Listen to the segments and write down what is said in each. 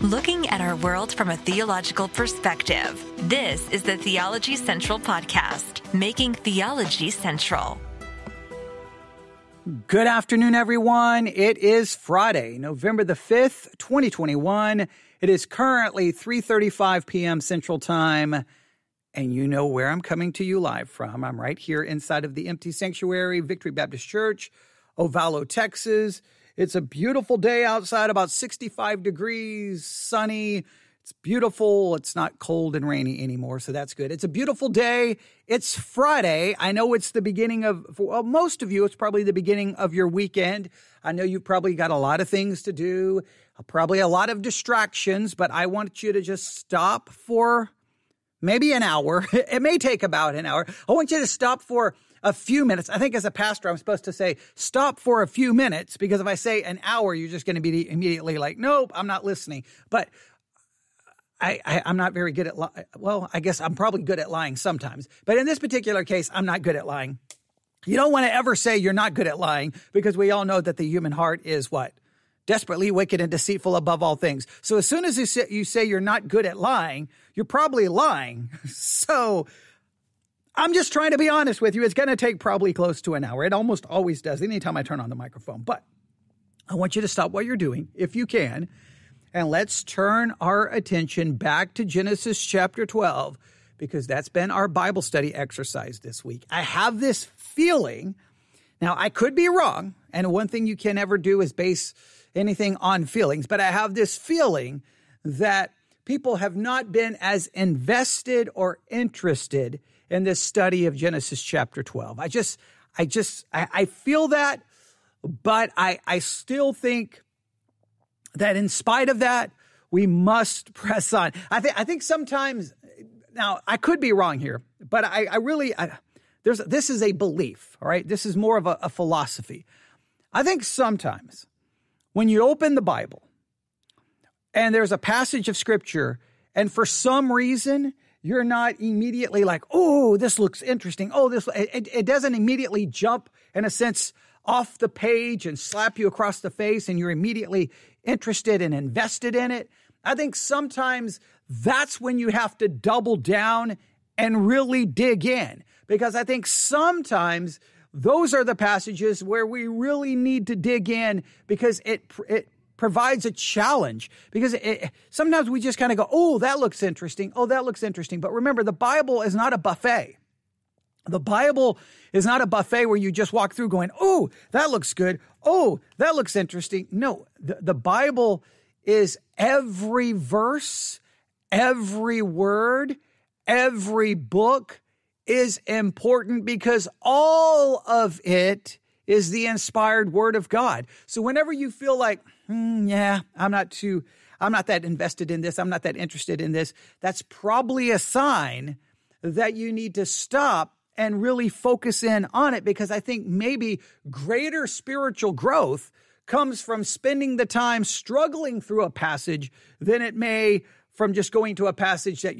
Looking at our world from a theological perspective. This is the Theology Central Podcast, making theology central. Good afternoon, everyone. It is Friday, November the 5th, 2021. It is currently 3:35 p.m. Central Time, and you know where I'm coming to you live from. I'm right here inside of the empty sanctuary, Victory Baptist Church, Ovalo, Texas. It's a beautiful day outside, about 65 degrees, sunny. It's beautiful. It's not cold and rainy anymore, so that's good. It's a beautiful day. It's Friday. I know it's the beginning of, for most of you, it's probably the beginning of your weekend. I know you've probably got a lot of things to do, probably a lot of distractions, but I want you to just stop for maybe an hour. It may take about an hour. I want you to stop for a few minutes. I think as a pastor, I'm supposed to say, stop for a few minutes, because if I say an hour, you're just going to be immediately like, nope, I'm not listening. But I'm not very good at well, I guess I'm probably good at lying sometimes. But in this particular case, I'm not good at lying. You don't want to ever say you're not good at lying, because we all know that the human heart is what? Desperately wicked and deceitful above all things. So as soon as you say you're not good at lying, you're probably lying. So I'm just trying to be honest with you. It's going to take probably close to an hour. It almost always does anytime I turn on the microphone. But I want you to stop what you're doing, if you can, and let's turn our attention back to Genesis chapter 12, because that's been our Bible study exercise this week. I have this feeling, now I could be wrong, and one thing you can never do is base anything on feelings, but I have this feeling that people have not been as invested or interested in this study of Genesis chapter 12. I feel that, but I still think that in spite of that, we must press on. I think sometimes, now I could be wrong here, but this is a belief, all right? This is more of a philosophy. I think sometimes when you open the Bible and there's a passage of scripture, and for some reason you're not immediately like, oh, this looks interesting. Oh, it doesn't immediately jump, in a sense, off the page and slap you across the face, and you're immediately interested and invested in it. I think sometimes that's when you have to double down and really dig in, because I think sometimes those are the passages where we really need to dig in, because it provides a challenge, because sometimes we just kind of go, oh, that looks interesting. Oh, that looks interesting. But remember, the Bible is not a buffet. The Bible is not a buffet where you just walk through going, oh, that looks good. Oh, that looks interesting. No, the Bible is every verse, every word, every book is important, because all of it is the inspired word of God. So whenever you feel like, I'm not that invested in this, I'm not that interested in this, that's probably a sign that you need to stop and really focus in on it, because I think maybe greater spiritual growth comes from spending the time struggling through a passage than it may from just going to a passage that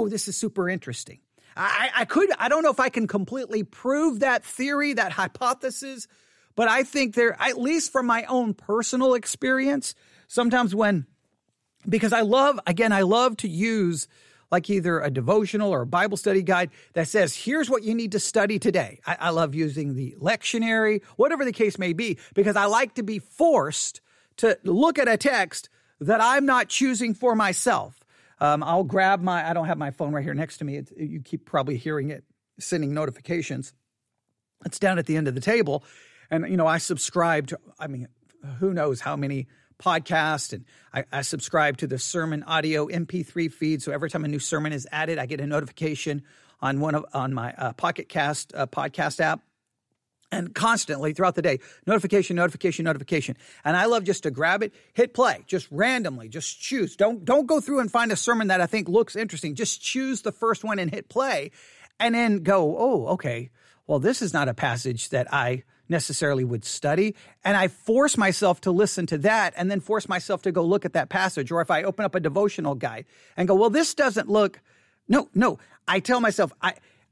this is super interesting. I don't know if I can completely prove that theory, that hypothesis, but I think at least from my own personal experience, sometimes because I love to use like either a devotional or a Bible study guide that says, here's what you need to study today. I love using the lectionary, whatever the case may be, because I like to be forced to look at a text that I'm not choosing for myself. I'll grab I don't have my phone right here next to me. You keep probably hearing it sending notifications. It's down at the end of the table. And, I subscribe to, who knows how many podcasts, and I subscribe to the sermon audio MP3 feed. So every time a new sermon is added, I get a notification on my Pocket Cast podcast app. And constantly throughout the day, notification. And I love just to grab it, hit play, just randomly, just choose. Don't go through and find a sermon that I think looks interesting. Just choose the first one and hit play, and then go, oh, okay, well, this is not a passage that I necessarily would study. And I force myself to listen to that, and then force myself to go look at that passage. Or if I open up a devotional guide and go, well, this doesn't look, no, I tell myself,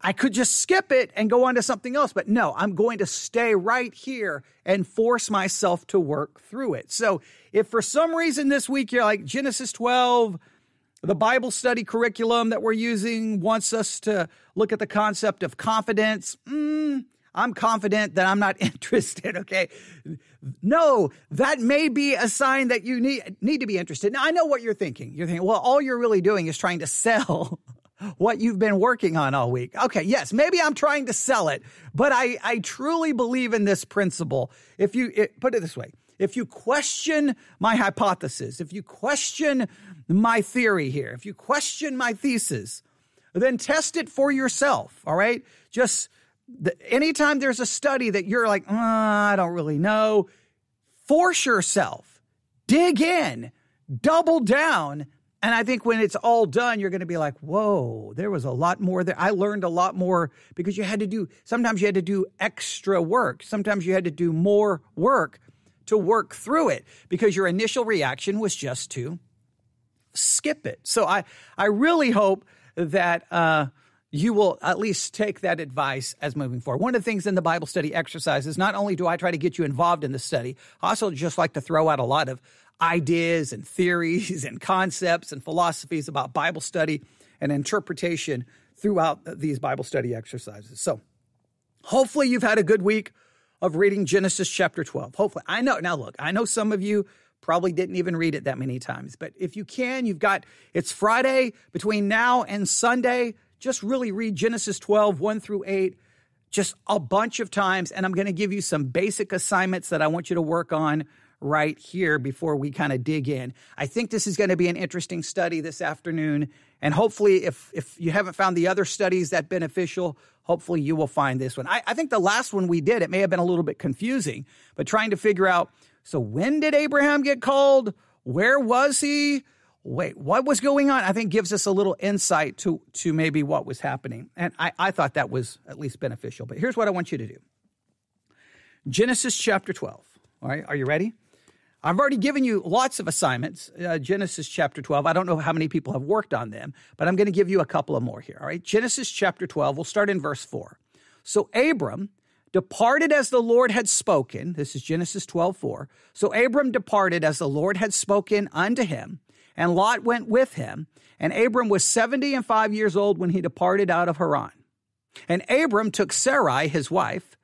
I could just skip it and go on to something else. But no, I'm going to stay right here and force myself to work through it. So if for some reason this week you're like, Genesis 12, the Bible study curriculum that we're using wants us to look at the concept of confidence, I'm confident that I'm not interested, okay? No, that may be a sign that you need to be interested. Now, I know what you're thinking. You're thinking, well, all you're really doing is trying to sell what you've been working on all week. Okay, yes, maybe I'm trying to sell it, but I truly believe in this principle. Put it this way, if you question my hypothesis, if you question my theory here, if you question my thesis, then test it for yourself, all right? Just anytime there's a study that you're like, I don't really know, force yourself, dig in, double down. And I think when it's all done, you're going to be like, whoa, there was a lot more there. I learned a lot more because sometimes you had to do extra work. Sometimes you had to do more work to work through it because your initial reaction was just to skip it. So I really hope that you will at least take that advice as moving forward. One of the things in the Bible study exercises, not only do I try to get you involved in the study, I also just like to throw out a lot of ideas and theories and concepts and philosophies about Bible study and interpretation throughout these Bible study exercises. So hopefully you've had a good week of reading Genesis chapter 12. Hopefully. I know some of you probably didn't even read it that many times, but if you can, it's Friday between now and Sunday. Just really read Genesis 12, 1 through 8, just a bunch of times. And I'm going to give you some basic assignments that I want you to work on right here before we kind of dig in. I think this is going to be an interesting study this afternoon. And hopefully, if you haven't found the other studies that beneficial, hopefully you will find this one. I think the last one we did, it may have been a little bit confusing, but trying to figure out, so when did Abraham get called? Where was he? Wait, what was going on? I think gives us a little insight to maybe what was happening. And I thought that was at least beneficial. But here's what I want you to do. Genesis chapter 12. All right, are you ready? I've already given you lots of assignments. Genesis chapter 12. I don't know how many people have worked on them, but I'm going to give you a couple of more here. All right, Genesis chapter 12. We'll start in verse 4. So Abram departed as the Lord had spoken. This is Genesis 12:4. So Abram departed as the Lord had spoken unto him, and Lot went with him. And Abram was 75 years old when he departed out of Haran. And Abram took Sarai, his wife,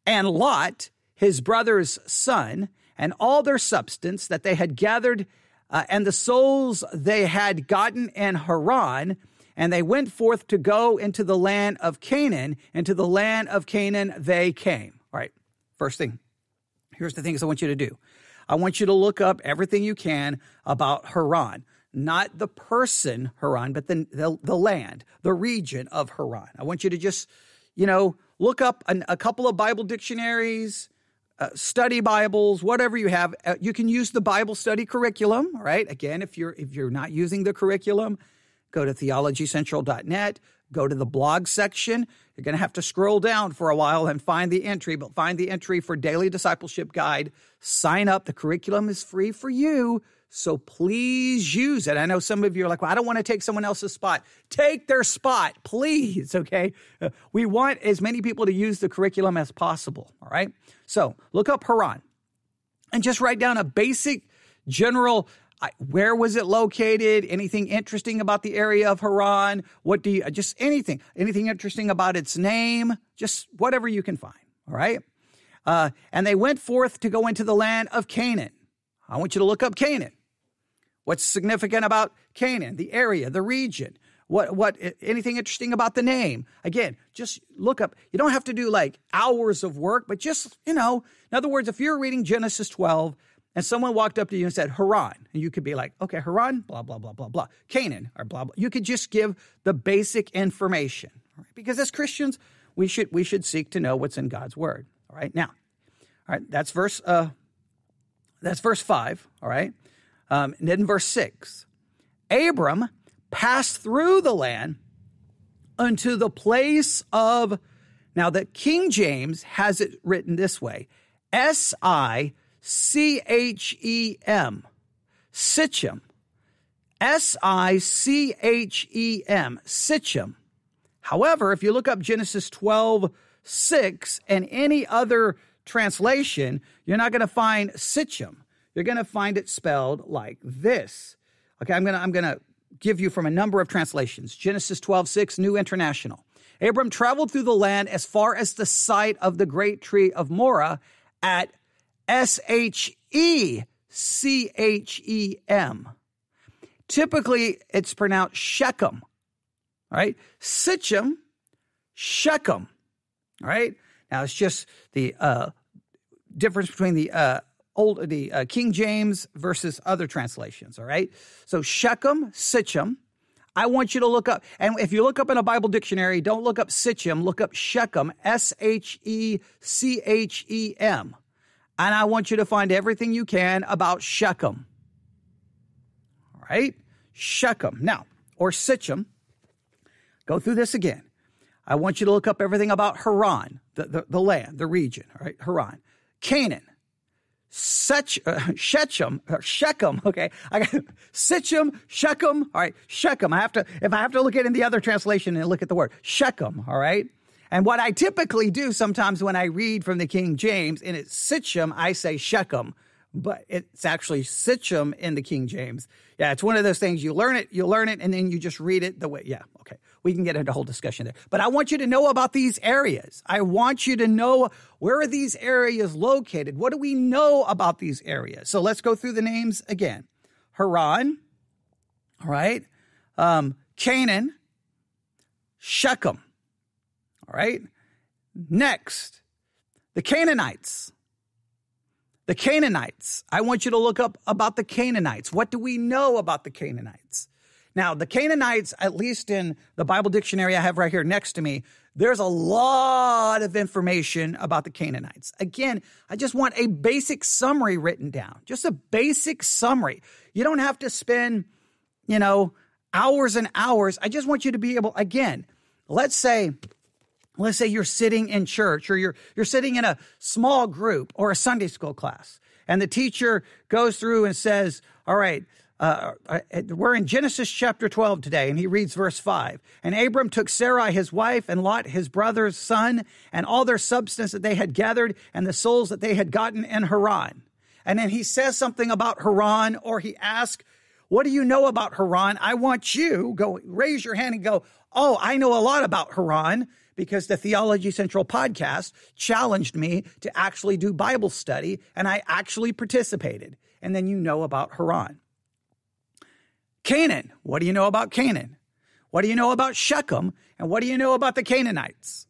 and Lot, his brother's son, and all their substance that they had gathered, and the souls they had gotten in Haran, and they went forth to go into the land of Canaan, and to the land of Canaan they came. All right, first thing, here's the things I want you to do. I want you to look up everything you can about Haran, not the person Haran, but the land, the region of Haran. I want you to just, look up a couple of Bible dictionaries, study Bibles, whatever you have. You can use the Bible study curriculum, all right? Again, if you're not using the curriculum, go to theologycentral.net, go to the blog section. You're going to have to scroll down for a while and find the entry, but find the entry for Daily Discipleship Guide. Sign up. The curriculum is free for you, so please use it. I know some of you are like, well, I don't want to take someone else's spot. Take their spot, please, okay? We want as many people to use the curriculum as possible, all right? So look up Haran and just write down a basic general, where was it located? Anything interesting about the area of Haran? Just anything interesting about its name? Just whatever you can find, all right? And they went forth to go into the land of Canaan. I want you to look up Canaan. What's significant about Canaan? The area, the region. What? Anything interesting about the name? Again, just look up. You don't have to do like hours of work, but just, in other words, if you're reading Genesis 12 and someone walked up to you and said, Haran, and you could be like, okay, Haran, blah, blah, blah, blah, blah. Canaan, or blah, blah. You could just give the basic information, all right? Because as Christians, we should seek to know what's in God's word, all right? Now, all right, that's verse 5, all right? And then verse 6, Abram passed through the land unto the place of, now the King James has it written this way, Sichem, Sichem, Sichem, However, if you look up Genesis 12:6 and any other translation, you're not going to find Sichem. You're going to find it spelled like this. Okay, I'm going to give you from a number of translations. Genesis 12:6, New International. Abram traveled through the land as far as the site of the great tree of Morah at Shechem. Typically, it's pronounced Shechem, right? Sichem, Shechem, all right? Now, it's just the difference between the King James versus other translations, all right? So Shechem, Sichem. I want you to look up, and if you look up in a Bible dictionary, don't look up Sichem, look up Shechem, Shechem. And I want you to find everything you can about Shechem. All right? Shechem. Now, or Sichem. Go through this again. I want you to look up everything about Haran, the land, the region, all right? Haran. Canaan. Shechem, okay. I got Sichem, Shechem, all right, Shechem. If I have to look at it in the other translation and look at the word, Shechem, all right? And what I typically do sometimes when I read from the King James and it's Sichem, I say Shechem, but it's actually Sichem in the King James. Yeah, it's one of those things, you learn it, and then you just read it the way, yeah, okay. We can get into a whole discussion there. But I want you to know about these areas. I want you to know, where are these areas located? What do we know about these areas? So let's go through the names again. Haran, all right? Canaan, Shechem, all right? Next, the Canaanites. The Canaanites. I want you to look up about the Canaanites. What do we know about the Canaanites? Now, the Canaanites, at least in the Bible dictionary I have right here next to me, there's a lot of information about the Canaanites. Again, I just want a basic summary written down, just a basic summary. You don't have to spend, hours and hours. I just want you to be able, again, let's say you're sitting in church or you're sitting in a small group or a Sunday school class, and the teacher goes through and says, all right, we're in Genesis chapter 12 today, and he reads verse 5. And Abram took Sarai his wife, and Lot his brother's son, and all their substance that they had gathered, and the souls that they had gotten in Haran. And then he says something about Haran, or he asks, what do you know about Haran? I want you, raise your hand and go, oh, I know a lot about Haran, because the Theology Central podcast challenged me to actually do Bible study, and I actually participated. And then you know about Haran. Canaan. What do you know about Canaan? What do you know about Shechem? And what do you know about the Canaanites?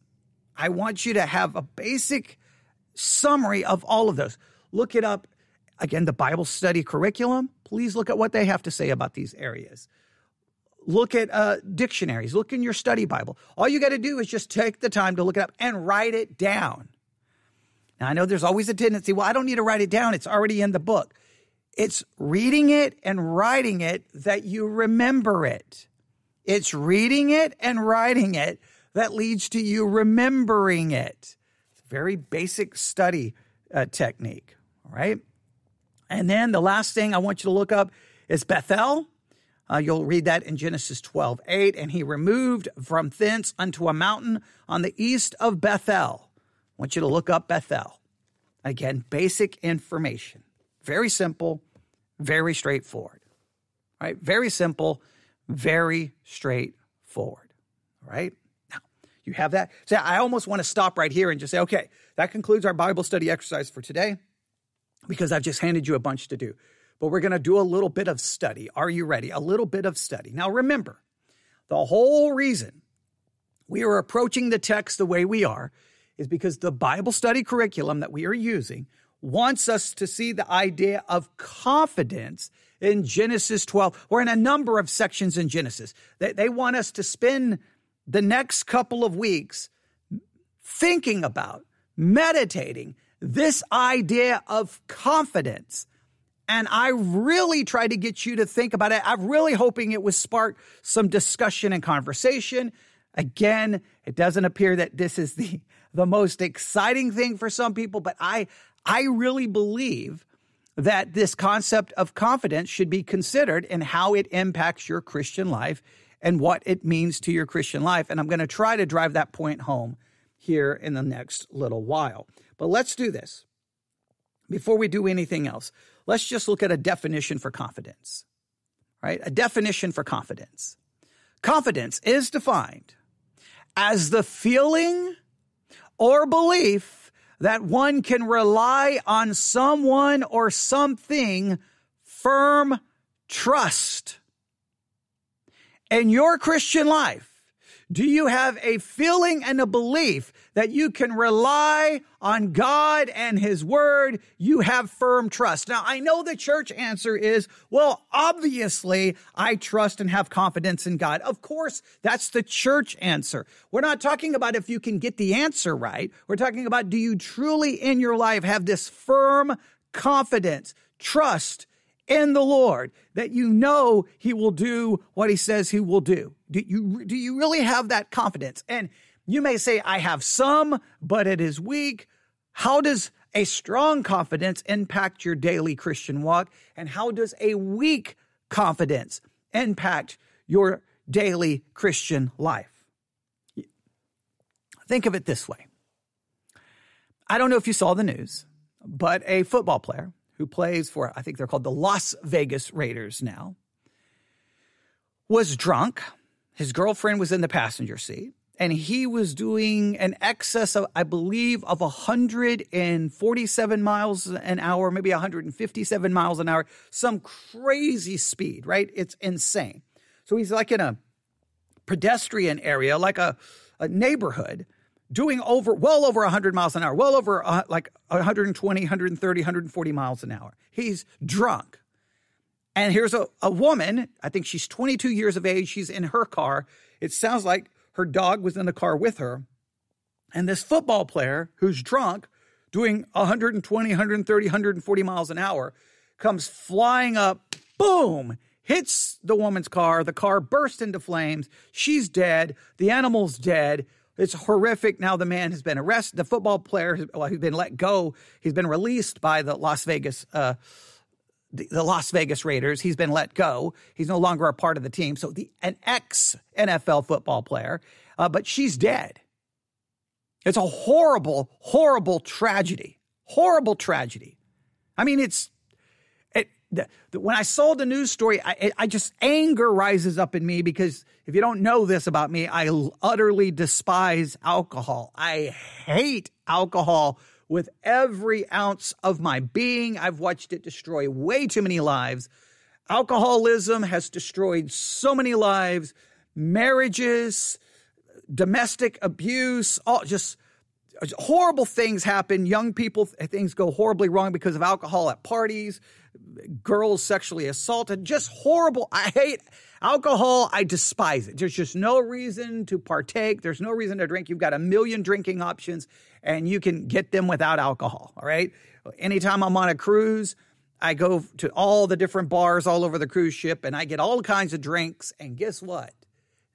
I want you to have a basic summary of all of those. Look it up. Again, the Bible study curriculum. Please look at what they have to say about these areas. Look at dictionaries. Look in your study Bible. All you got to do is just take the time to look it up and write it down. Now, I know there's always a tendency, well, I don't need to write it down. It's already in the book. It's reading it and writing it that you remember it. It's reading it and writing it that leads to you remembering it. It's a very basic study technique, all right? And then the last thing I want you to look up is Bethel. You'll read that in Genesis 12:8. And he removed from thence unto a mountain on the east of Bethel. I want you to look up Bethel. Again, basic information. Very simple, very straightforward. All right? Very simple, very straightforward. All right? Now, you have that. So I almost want to stop right here and just say, okay, that concludes our Bible study exercise for today, because I've just handed you a bunch to do. But we're going to do a little bit of study. Are you ready? A little bit of study. Now, remember, the whole reason we are approaching the text the way we are is because the Bible study curriculum that we are using wants us to see the idea of confidence in Genesis 12. We're in a number of sections in Genesis. They want us to spend the next couple of weeks thinking about, meditating this idea of confidence. And I really try to get you to think about it. I'm really hoping it would spark some discussion and conversation. Again, it doesn't appear that this is the most exciting thing for some people, but I really believe that this concept of confidence should be considered in how it impacts your Christian life and what it means to your Christian life. And I'm going to try to drive that point home here in the next little while. But let's do this. Before we do anything else, let's just look at a definition for confidence, right? A definition for confidence. Confidence is defined as the feeling or belief that one can rely on someone or something, firm trust. In your Christian life, do you have a feeling and a belief that you can rely on God and His Word? You have firm trust. Now, I know the church answer is, well, obviously, I trust and have confidence in God. Of course, that's the church answer. We're not talking about if you can get the answer right. We're talking about, do you truly in your life have this firm confidence, trust in the Lord, that you know He will do what He says He will do? Do you really have that confidence? And you may say, I have some, but it is weak. How does a strong confidence impact your daily Christian walk? And how does a weak confidence impact your daily Christian life? Think of it this way. I don't know if you saw the news, but a football player who plays for, I think they're called the Las Vegas Raiders now, was drunk. His girlfriend was in the passenger seat, and he was doing an excess of, I believe, of 147 miles an hour, maybe 157 miles an hour, some crazy speed, right? It's insane. So he's like in a pedestrian area, like a neighborhood, doing well over 100 miles an hour, well over like 120, 130, 140 miles an hour. He's drunk. And here's a woman, I think she's 22 years of age. She's in her car. It sounds like her dog was in the car with her. And this football player who's drunk, doing 120, 130, 140 miles an hour, comes flying up, boom, hits the woman's car. The car bursts into flames. She's dead. The animal's dead. It's horrific. Now the man has been arrested. The football player, he's been let go. He's been released by the Las Vegas Raiders. He's been let go. He's no longer a part of the team. So an ex-NFL football player, but she's dead. It's a horrible, horrible tragedy. Horrible tragedy. I mean, when I saw the news story, I just, anger rises up in me, because if you don't know this about me, I utterly despise alcohol. I hate alcohol with every ounce of my being. I've watched it destroy way too many lives. Alcoholism has destroyed so many lives, marriages, domestic abuse, all just horrible things happen. Young people, things go horribly wrong because of alcohol at parties. Girls sexually assaulted, just horrible. I hate alcohol. I despise it. There's just no reason to partake. There's no reason to drink. You've got a million drinking options, and you can get them without alcohol, all right? Anytime I'm on a cruise, I go to all the different bars all over the cruise ship, and I get all kinds of drinks, and guess what?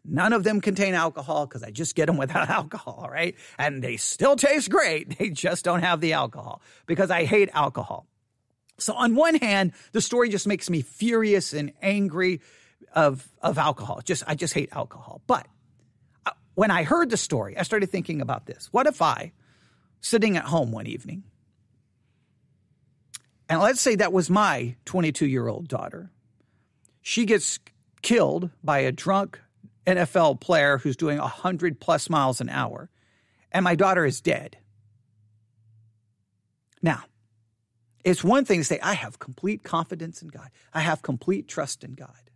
None of them contain alcohol, because I just get them without alcohol, right? And they still taste great. They just don't have the alcohol, because I hate alcohol. So on one hand, the story just makes me furious and angry of alcohol. I just hate alcohol. But when I heard the story, I started thinking about this. What if I, sitting at home one evening, and let's say that was my 22-year-old daughter, she gets killed by a drunk NFL player who's doing 100+ miles an hour, and my daughter is dead. Now, it's one thing to say, I have complete confidence in God. I have complete trust in God.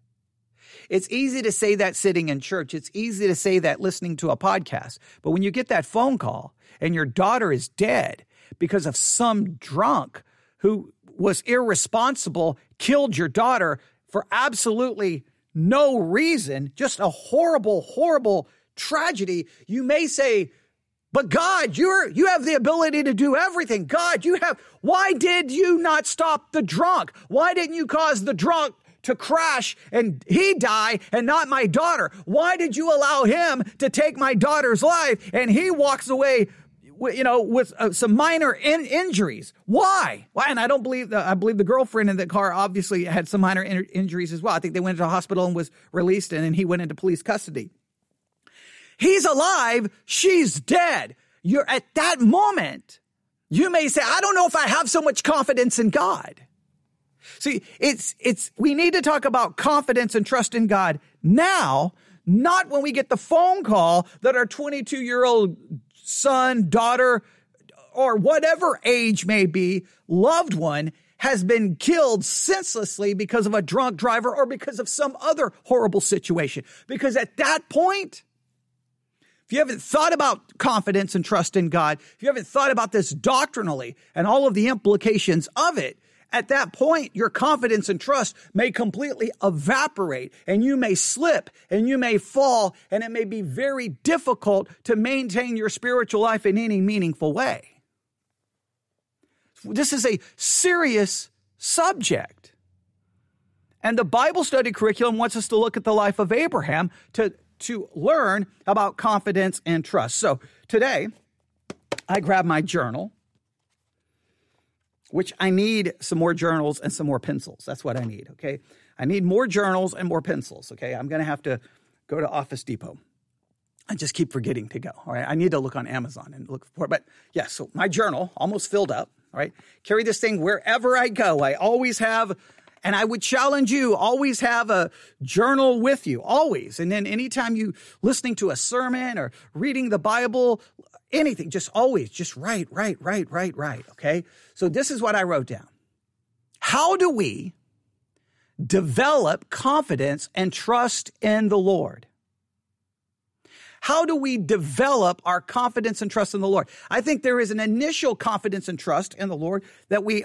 It's easy to say that sitting in church. It's easy to say that listening to a podcast. But when you get that phone call and your daughter is dead because of some drunk who was irresponsible, killed your daughter for absolutely no reason, just a horrible, horrible tragedy, you may say, but God, you have the ability to do everything. God, why did you not stop the drunk? Why didn't you cause the drunk to crash and he die and not my daughter? Why did you allow him to take my daughter's life and he walks away with some minor injuries. Why? And I believe the girlfriend in the car obviously had some minor injuries as well. I think they went to the hospital and was released, and then he went into police custody. He's alive. She's dead. You're at that moment, you may say, I don't know if I have so much confidence in God. See, we need to talk about confidence and trust in God now, not when we get the phone call that our 22-year-old son, daughter, or whatever age may be, loved one has been killed senselessly because of a drunk driver or because of some other horrible situation. Because at that point, if you haven't thought about confidence and trust in God, if you haven't thought about this doctrinally and all of the implications of it, at that point, your confidence and trust may completely evaporate, and you may slip and you may fall, and it may be very difficult to maintain your spiritual life in any meaningful way. This is a serious subject. And the Bible study curriculum wants us to look at the life of Abraham to learn about confidence and trust. So today, I grabbed my journal, which I need some more journals and some more pencils. That's what I need, okay? I need more journals and more pencils, okay? I'm going to have to go to Office Depot. I just keep forgetting to go, all right? I need to look on Amazon and look for it. But yeah, so my journal almost filled up, all right? Carry this thing wherever I go. I always have, and I would challenge you, always have a journal with you, always. And then anytime you listening to a sermon or reading the Bible, anything, just always, just write, okay? So this is what I wrote down. How do we develop confidence and trust in the Lord? How do we develop our confidence and trust in the Lord? I think there is an initial confidence and trust in the Lord that we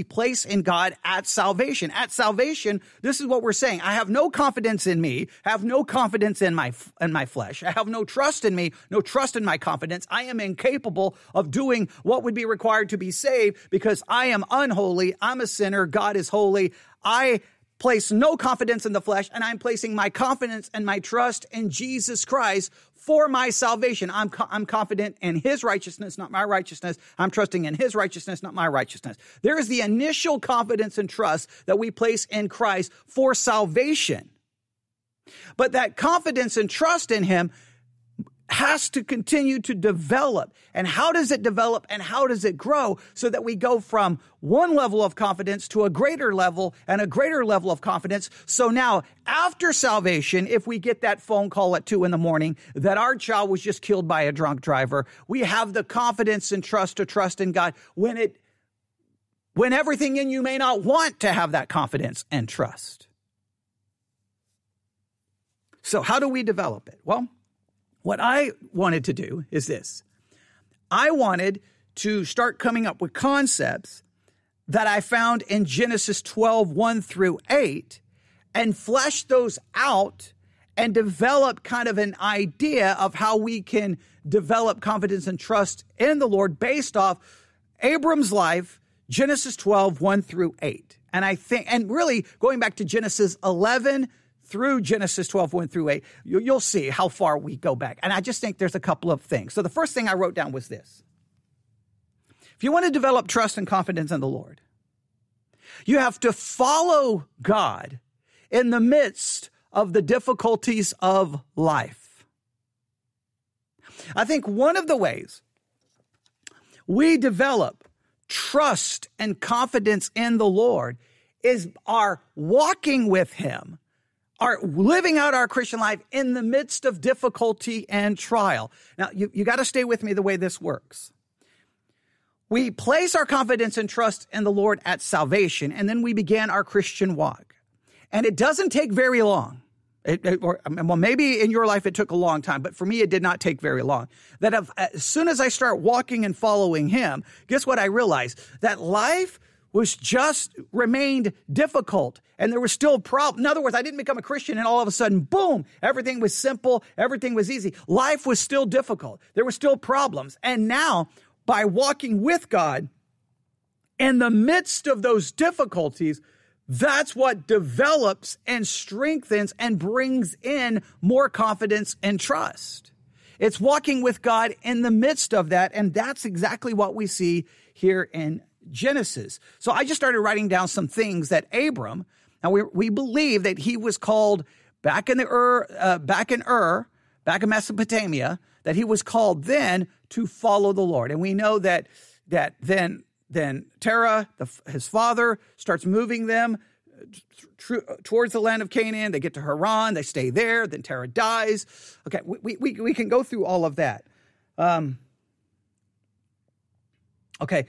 place in God at salvation. At salvation, this is what we're saying. I have no confidence in me. I have no confidence in my flesh. I have no trust in me, no trust in my confidence. I am incapable of doing what would be required to be saved because I am unholy. I'm a sinner. God is holy. I place no confidence in the flesh, and I'm placing my confidence and my trust in Jesus Christ for my salvation. I'm confident in his righteousness, not my righteousness. I'm trusting in his righteousness, not my righteousness. There is the initial confidence and trust that we place in Christ for salvation. But that confidence and trust in him has to continue to develop. And how does it develop and how does it grow so that we go from one level of confidence to a greater level and a greater level of confidence? So now after salvation, if we get that phone call at 2 a.m. that our child was just killed by a drunk driver, we have the confidence and trust to trust in God when everything in you may not want to have that confidence and trust. So how do we develop it? Well, what I wanted to do is this. I wanted to start coming up with concepts that I found in Genesis 12, 1 through 8, and flesh those out and develop kind of an idea of how we can develop confidence and trust in the Lord based off Abram's life, Genesis 12, 1 through 8. And really going back to Genesis 11 through Genesis 12, 1 through 8, you'll see how far we go back. And I just think there's a couple of things. So the first thing I wrote down was this. If you want to develop trust and confidence in the Lord, you have to follow God in the midst of the difficulties of life. I think one of the ways we develop trust and confidence in the Lord is our walking with him, are living out our Christian life in the midst of difficulty and trial. Now, you got to stay with me the way this works. We place our confidence and trust in the Lord at salvation, and then we begin our Christian walk. And it doesn't take very long. Well, maybe in your life it took a long time, but for me it did not take very long. That as soon as I start walking and following him, guess what I realized? That life was just remained difficult. And there was still problems. In other words, I didn't become a Christian and all of a sudden, boom, everything was simple. Everything was easy. Life was still difficult. There were still problems. And now by walking with God in the midst of those difficulties, that's what develops and strengthens and brings in more confidence and trust. It's walking with God in the midst of that, and that's exactly what we see here in Genesis. So I just started writing down some things that Abram, now we believe that he was called back in Mesopotamia, that he was called then to follow the Lord. And we know that then Terah, his father, starts moving them towards the land of Canaan. They get to Haran. They stay there. Then Terah dies. Okay, we can go through all of that. Okay,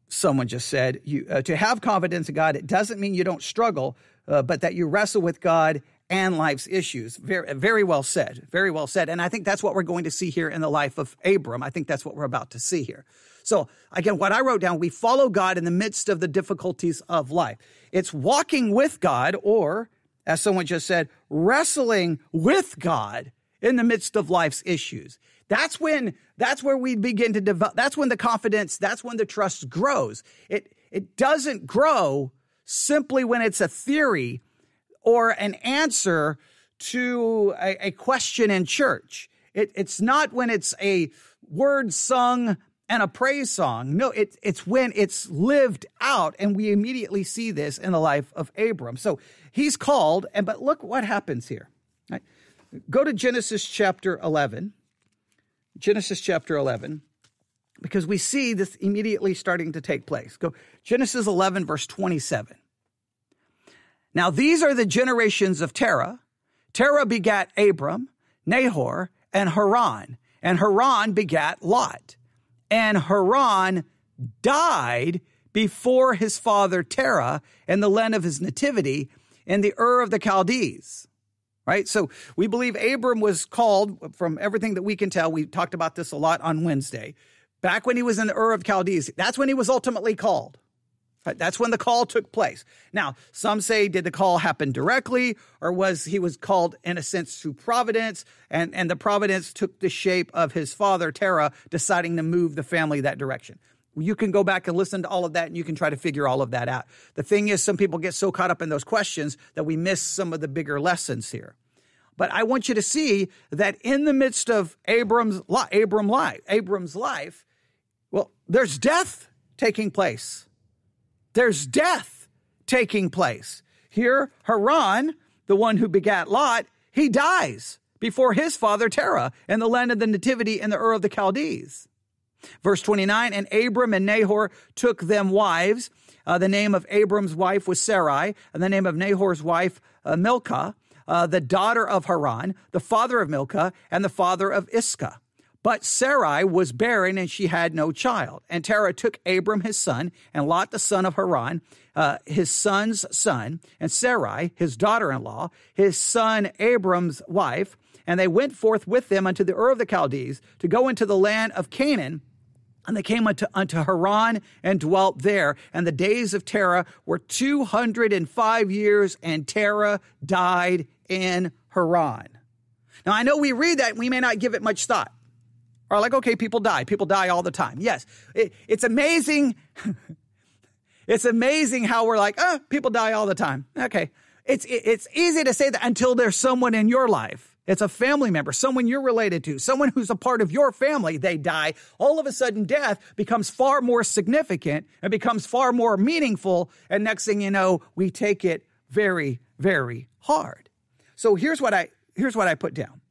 someone just said, to have confidence in God, it doesn't mean you don't struggle, but that you wrestle with God and life's issues. Very, very well said. Very well said. And I think that's what we're going to see here in the life of Abram. I think that's what we're about to see here. So again, what I wrote down, we follow God in the midst of the difficulties of life. It's walking with God, or as someone just said, wrestling with God in the midst of life's issues. That's where we begin to develop. That's when the confidence, that's when the trust grows. It doesn't grow simply when it's a theory or an answer to a question in church. It's not when it's a word sung and a praise song. No, it's when it's lived out, and we immediately see this in the life of Abram. So he's called, but look what happens here. Right? Go to Genesis chapter 11. Genesis chapter 11, because we see this immediately starting to take place. Go Genesis 11, verse 27. Now these are the generations of Terah. Terah begat Abram, Nahor, and Haran. And Haran begat Lot. And Haran died before his father Terah in the land of his nativity in the Ur of the Chaldees. Right? So we believe Abram was called, from everything that we can tell, we talked about this a lot on Wednesday, back when he was in the Ur of Chaldees. That's when he was ultimately called. Right? That's when the call took place. Now, some say, did the call happen directly, or he was called in a sense through providence, and the providence took the shape of his father Terah deciding to move the family that direction. You can go back and listen to all of that, and you can try to figure all of that out. The thing is, some people get so caught up in those questions that we miss some of the bigger lessons here. But I want you to see that in the midst of Abram's life, well, there's death taking place. There's death taking place. Here, Haran, the one who begat Lot, he dies before his father Terah in the land of the nativity in the Ur of the Chaldees. Verse 29, and Abram and Nahor took them wives. The name of Abram's wife was Sarai, and the name of Nahor's wife, Milcah, the daughter of Haran, the father of Milcah, and the father of Iscah. But Sarai was barren, and she had no child. And Terah took Abram his son, and Lot the son of Haran, his son's son, and Sarai, his daughter-in-law, his son Abram's wife, and they went forth with them unto the Ur of the Chaldees to go into the land of Canaan. And they came unto Haran and dwelt there. And the days of Terah were 205 years, and Terah died in Haran. Now, I know we read that, and we may not give it much thought. Or like, okay, people die. People die all the time. Yes, it's amazing. It's amazing how we're like, people die all the time. Okay, it's easy to say that until there's someone in your life. It's a family member, someone you're related to, someone who's a part of your family, they die. All of a sudden, death becomes far more significant and becomes far more meaningful. And next thing you know, we take it very, very hard. So here's what I put down.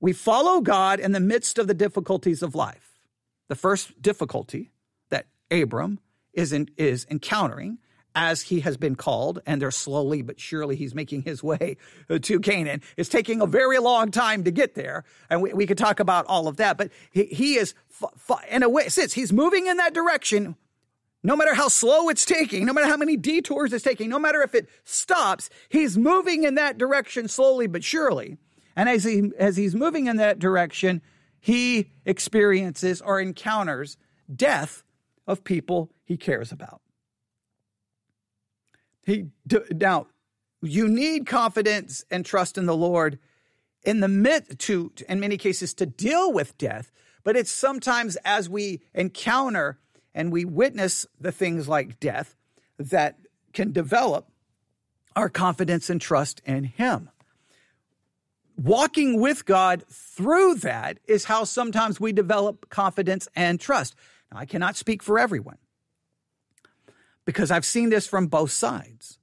We follow God in the midst of the difficulties of life. The first difficulty that Abram is encountering as he has been called, and they're slowly but surely he's making his way to Canaan. It's taking a very long time to get there, and we could talk about all of that, but he is, in a way, since he's moving in that direction, no matter how slow it's taking, no matter how many detours it's taking, no matter if it stops, he's moving in that direction slowly but surely. And as he's moving in that direction, he experiences or encounters death of people he cares about. Now, you need confidence and trust in the Lord in many cases, to deal with death. But it's sometimes as we encounter and we witness the things like death that can develop our confidence and trust in Him. walking with God through that is how sometimes we develop confidence and trust. Now, I cannot speak for everyone because I've seen this from both sides.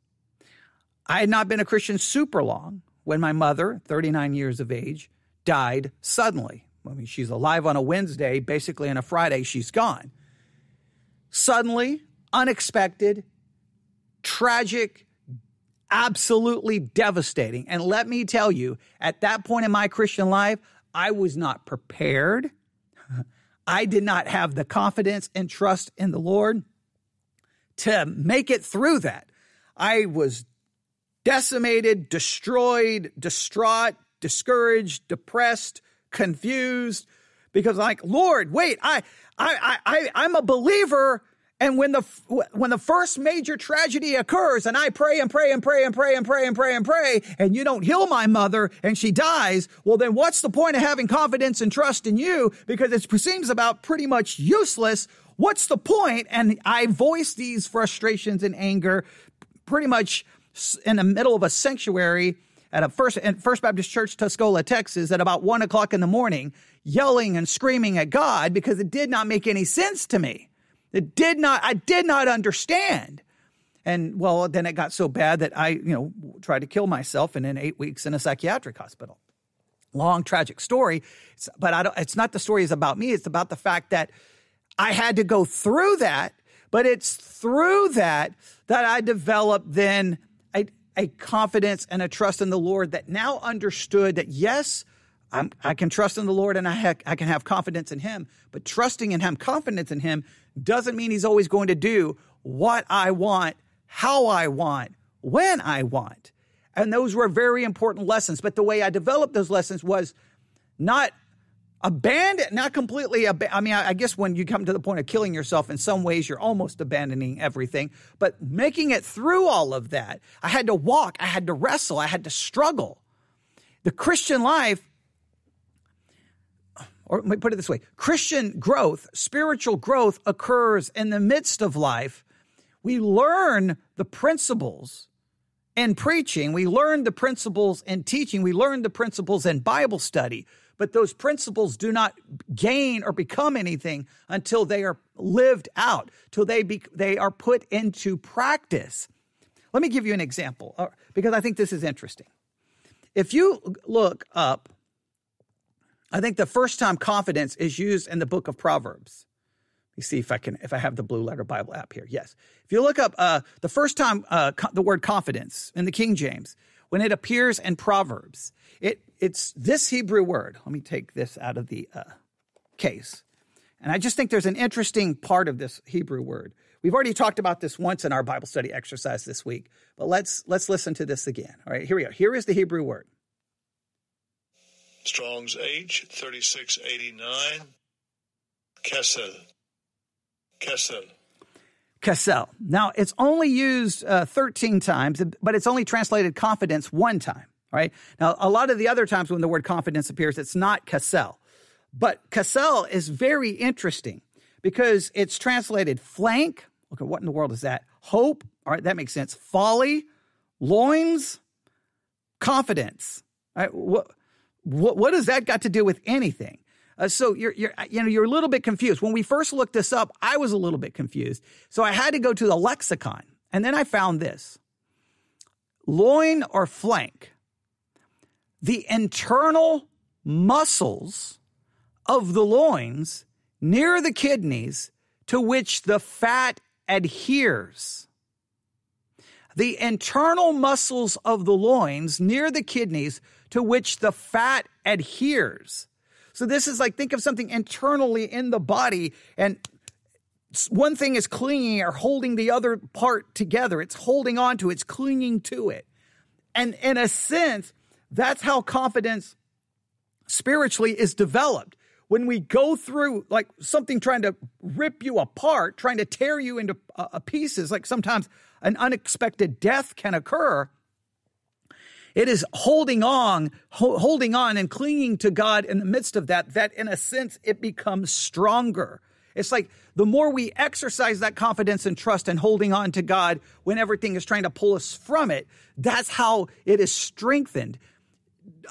I had not been a Christian super long when my mother, 39 years of age, died suddenly. I mean, she's alive on a Wednesday, basically on a Friday, she's gone. Suddenly, unexpected, tragic, absolutely devastating. And let me tell you, at that point in my Christian life, I was not prepared. I did not have the confidence and trust in the Lord to make it through that. I was decimated, destroyed, distraught, discouraged, depressed, confused, because Lord, wait, I'm a believer. And when the first major tragedy occurs and I pray and pray and pray and pray and pray and pray and pray, and you don't heal my mother and she dies, well, then what's the point of having confidence and trust in you? Because it seems about pretty much useless. What's the point? And I voiced these frustrations and anger pretty much in the middle of a sanctuary at First Baptist Church, Tuscola, Texas, at about 1 o'clock in the morning, yelling and screaming at God because it did not make any sense to me. I did not understand. And well, then it got so bad that I, tried to kill myself and then 8 weeks in a psychiatric hospital. Long, tragic story. But it's not the story is about me. It's about the fact that I had to go through that, but it's through that I developed then a confidence and a trust in the Lord that now understood that, yes, I can trust in the Lord and I can have confidence in him, but trusting in him, confidence in him doesn't mean he's always going to do what I want, how I want, when I want. And those were very important lessons. But the way I developed those lessons was not completely. I guess when you come to the point of killing yourself, in some ways you're almost abandoning everything. But making it through all of that, I had to walk, I had to wrestle, I had to struggle. The Christian life, or let me put it this way, Christian growth, spiritual growth occurs in the midst of life. We learn the principles in preaching. We learn the principles in teaching. We learn the principles in Bible study. But those principles do not gain or become anything until they are lived out, till they are put into practice. Let me give you an example, because I think this is interesting. If you look up, I think the first time confidence is used in the book of Proverbs. Let me see if I have the Blue Letter Bible app here. Yes. If you look up the first time the word confidence in the King James, when it appears in Proverbs, it's this Hebrew word. Let me take this out of the case. And I just think there's an interesting part of this Hebrew word. We've already talked about this once in our Bible study exercise this week, but let's listen to this again. All right, here we go. Here is the Hebrew word. Strong's H, 3689, Kesel. Kesel. Now, it's only used 13 times, but it's only translated confidence one time, right? Now, a lot of the other times when the word confidence appears, it's not Kesel. But Kesel is very interesting because it's translated flank. Okay, what in the world is that? Hope. All right, that makes sense. Folly, loins, confidence. All right, what does that got to do with anything? So you're a little bit confused. When we first looked this up, I was a little bit confused. So I had to go to the lexicon, and then I found this. Loin or flank, the internal muscles of the loins near the kidneys to which the fat adheres. The internal muscles of the loins near the kidneys to which the fat adheres. So this is like, think of something internally in the body, and one thing is clinging or holding the other part together. It's holding on to it. It's clinging to it. And in a sense, that's how confidence spiritually is developed. When we go through like something trying to rip you apart, trying to tear you into pieces, like sometimes an unexpected death can occur, it is holding on and clinging to God in the midst of that in a sense, it becomes stronger. It's like the more we exercise that confidence and trust and holding on to God when everything is trying to pull us from it, that's how it is strengthened.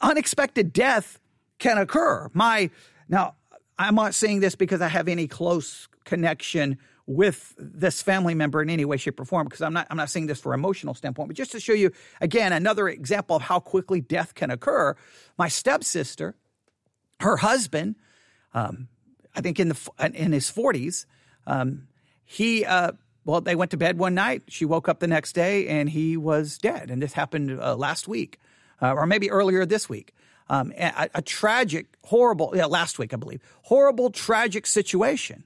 unexpected death can occur. Now, I'm not saying this because I have any close connection with this family member in any way, shape, or form, because I'm not saying this for emotional standpoint, but just to show you, again, another example of how quickly death can occur. My stepsister, her husband, I think in his 40s, they went to bed one night. She woke up the next day and he was dead. And this happened last week, or maybe earlier this week. A tragic, horrible, last week, I believe, horrible, tragic situation.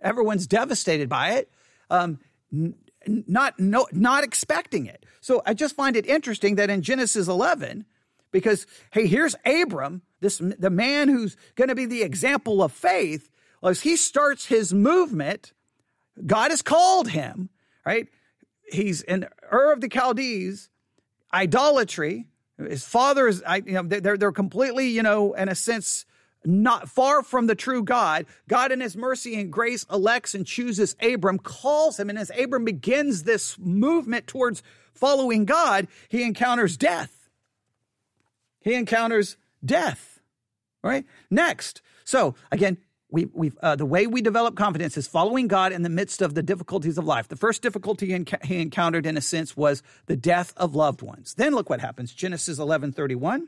Everyone's devastated by it, not expecting it. So I just find it interesting that in Genesis 11, because, hey, here's Abram, the man who's going to be the example of faith. As he starts his movement, God has called him, right? He's in Ur of the Chaldees, idolatry. His father is, they're completely, in a sense, not far from the true God. God in his mercy and grace elects and chooses Abram, calls him, and as Abram begins this movement towards following God, he encounters death. Right? Next. So again, the way we develop confidence is following God in the midst of the difficulties of life. The first difficulty he encountered, in a sense, was the death of loved ones. Then look what happens. Genesis 11:31.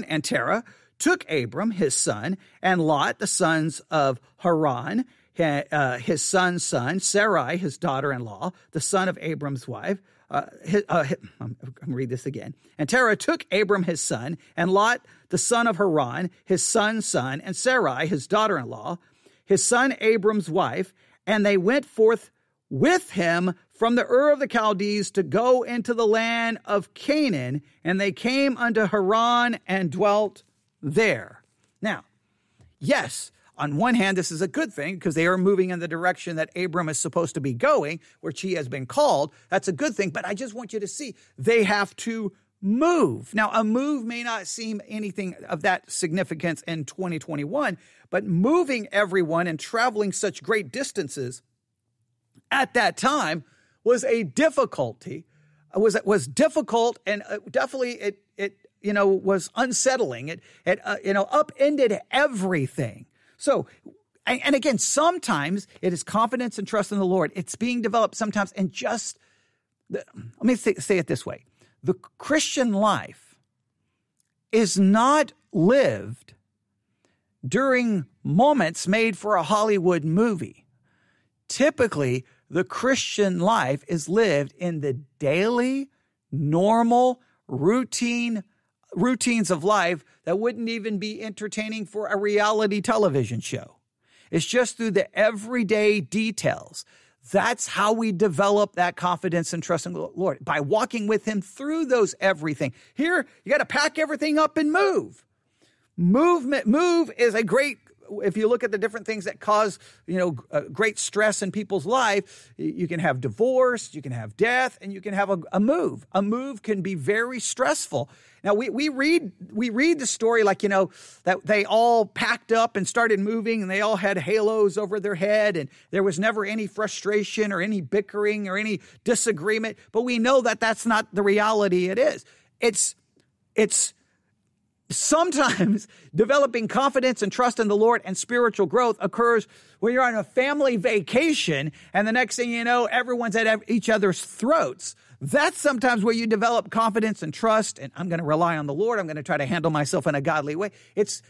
And Terah took Abram, his son, and Lot, the sons of Haran, his son's son, Sarai, his daughter-in-law, the son of Abram's wife. I'm going to read this again. And Terah took Abram, his son, and Lot, the son of Haran, his son's son, and Sarai, his daughter-in-law, his son Abram's wife, and they went forth with him from the Ur of the Chaldees to go into the land of Canaan, and they came unto Haran and dwelt there. Now, yes, on one hand, this is a good thing because they are moving in the direction that Abram is supposed to be going, which he has been called. That's a good thing, but I just want you to see they have to move. Now, a move may not seem anything of that significance in 2021, but moving everyone and traveling such great distances at that time was a difficulty. Was difficult, and definitely it was unsettling. It upended everything. So, and again, sometimes it is confidence and trust in the Lord. It's being developed sometimes, and let me say it this way: the Christian life is not lived during moments made for a Hollywood movie. Typically, the Christian life is lived in the daily, normal, routines of life that wouldn't even be entertaining for a reality television show. It's just through the everyday details. That's how we develop that confidence and trust in the Lord, by walking with him through those everything. Here, you got to pack everything up and move. Move is a great, if you look at the different things that cause, great stress in people's life, you can have divorce, you can have death, and you can have a move. A move can be very stressful. Now, we read the story like, that they all packed up and started moving, and they all had halos over their head, and there was never any frustration or any bickering or any disagreement. But we know that that's not the reality it is. It's sometimes developing confidence and trust in the Lord and spiritual growth occurs when you're on a family vacation, and the next thing you know, everyone's at each other's throats. That's sometimes where you develop confidence and trust, and I'm going to rely on the Lord. I'm going to try to handle myself in a godly way.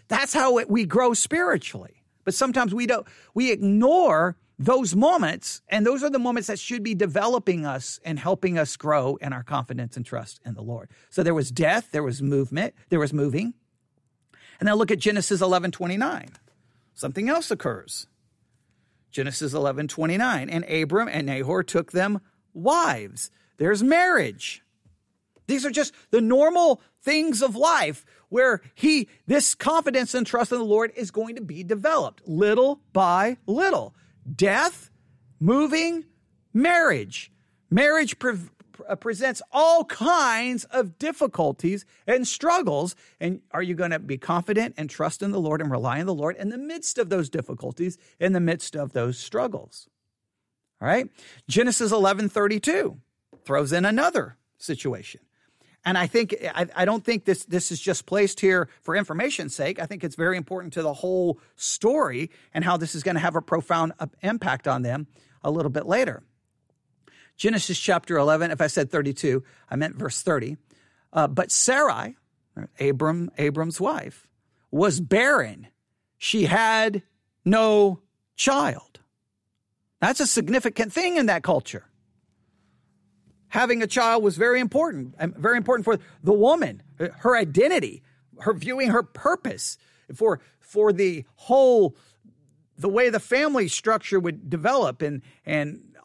That's how we grow spiritually. But sometimes we ignore those moments, and those are the moments that should be developing us and helping us grow in our confidence and trust in the Lord. So there was death, there was movement, there was moving. And now look at Genesis 11:29. Something else occurs. Genesis 11:29. And Abram and Nahor took them wives. There's marriage. These are just the normal things of life where this confidence and trust in the Lord is going to be developed little by little. Death, moving, marriage. Marriage presents all kinds of difficulties and struggles. And are you going to be confident and trust in the Lord and rely on the Lord in the midst of those difficulties, in the midst of those struggles? All right. Genesis 11:32. throws in another situation. And I don't think this is just placed here for information's sake. I think it's very important to the whole story and how this is going to have a profound impact on them a little bit later. Genesis chapter 11, if I said 32, I meant verse 30. But Sarai, Abram's wife, was barren. She had no child. That's a significant thing in that culture. Having a child was very important for the woman, her identity, her viewing her purpose, for the way the family structure would develop and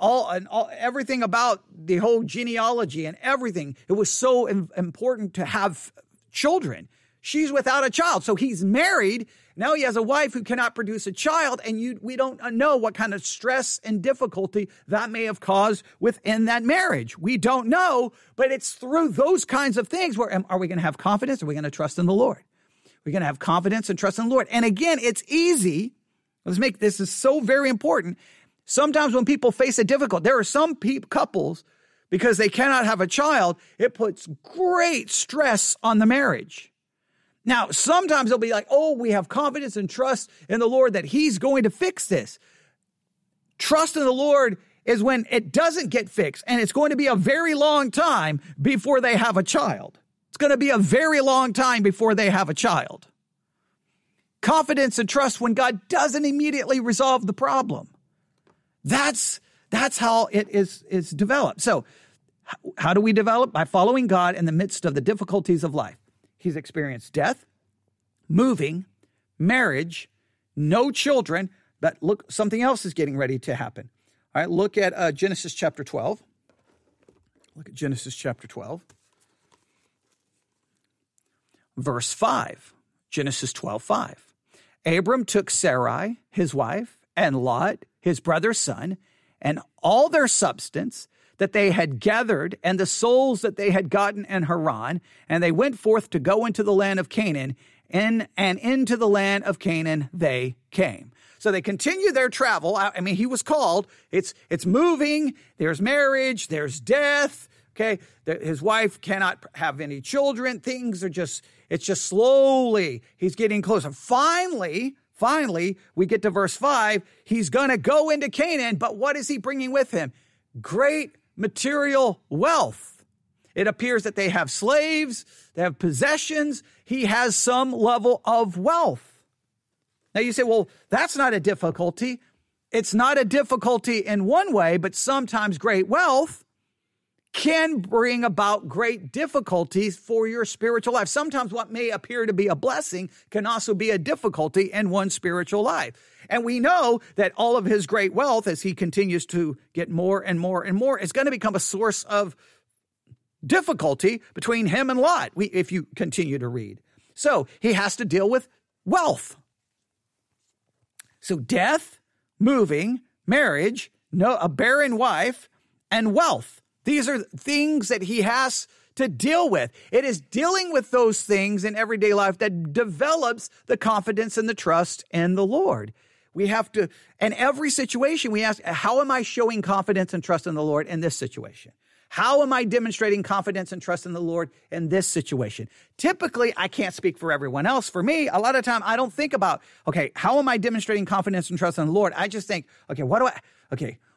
everything about the whole genealogy and everything. It was so important to have children. She's without a child. So he's married. Now he has a wife who cannot produce a child, and we don't know what kind of stress and difficulty that may have caused within that marriage. We don't know, but it's through those kinds of things where are we going to have confidence? Are we going to trust in the Lord? We're going to have confidence and trust in the Lord. And again, it's easy. This is so very important. Sometimes when people face a difficult, there are some couples, because they cannot have a child, it puts great stress on the marriage. Now, sometimes they'll be like, oh, we have confidence and trust in the Lord that he's going to fix this. Trust in the Lord is when it doesn't get fixed, and it's going to be a very long time before they have a child. It's going to be a very long time before they have a child. Confidence and trust when God doesn't immediately resolve the problem. That's how it is developed. So how do we develop? By following God in the midst of the difficulties of life. He's experienced death, moving, marriage, no children, but look, something else is getting ready to happen. All right, look at Genesis chapter 12. Look at Genesis chapter 12. Verse 5, Genesis 12:5. Abram took Sarai, his wife, and Lot, his brother's son, and all their substance that they had gathered and the souls that they had gotten in Haran, and they went forth to go into the land of Canaan, and into the land of Canaan they came. So they continue their travel. I mean, he was called. It's moving. There's marriage. There's death. Okay. His wife cannot have any children. It's just slowly he's getting closer. Finally, we get to verse 5. He's going to go into Canaan, but what is he bringing with him? Great material wealth. It appears that they have slaves, they have possessions. He has some level of wealth. Now you say, well, that's not a difficulty. It's not a difficulty in one way, but sometimes great wealth can bring about great difficulties for your spiritual life. Sometimes what may appear to be a blessing can also be a difficulty in one's spiritual life. And we know that all of his great wealth, as he continues to get more and more and more, is going to become a source of difficulty between him and Lot, if you continue to read. So he has to deal with wealth. So death, moving, marriage, a barren wife, and wealth. These are things that he has to deal with. It is dealing with those things in everyday life that develops the confidence and the trust in the Lord. We have to, in every situation, we ask, how am I showing confidence and trust in the Lord in this situation? How am I demonstrating confidence and trust in the Lord in this situation? Typically, I can't speak for everyone else. For me, a lot of time, I don't think about, okay, how am I demonstrating confidence and trust in the Lord? I just think, okay,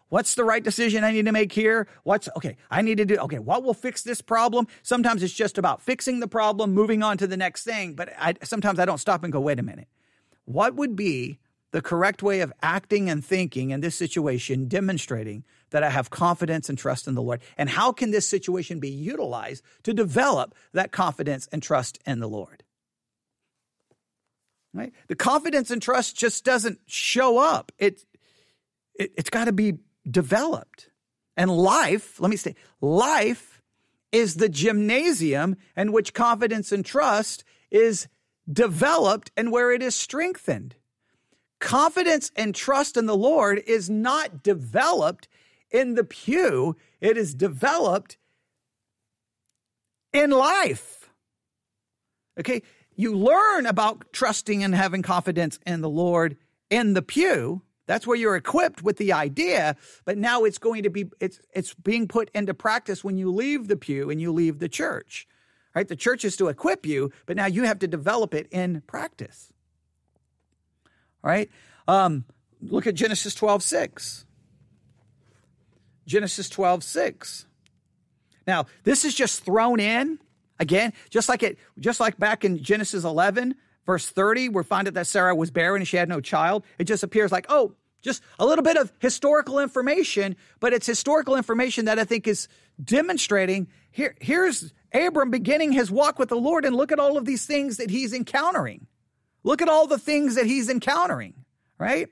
what's the right decision I need to make here? What will fix this problem? Sometimes it's just about fixing the problem, moving on to the next thing. But sometimes I don't stop and go, wait a minute. What would be the correct way of acting and thinking in this situation, demonstrating that I have confidence and trust in the Lord? And how can this situation be utilized to develop that confidence and trust in the Lord? Right? The confidence and trust just doesn't show up. It's got to be developed. And life is the gymnasium in which confidence and trust is developed and where it is strengthened. Confidence and trust in the Lord is not developed in the pew. It is developed in life. Okay? You learn about trusting and having confidence in the Lord in the pew. That's where you're equipped with the idea, but now it's going to be, it's being put into practice when you leave the pew and you leave the church, right? The church is to equip you, but now you have to develop it in practice, right? Look at Genesis 12:6. Genesis 12:6. Now, this is just thrown in, again, just like back in Genesis 11, verse 30, we find that Sarah was barren and she had no child. It just appears like, oh, just a little bit of historical information, but it's historical information that I think is demonstrating, here's Abram beginning his walk with the Lord, and look at all of these things that he's encountering. Look at all the things that he's encountering, right?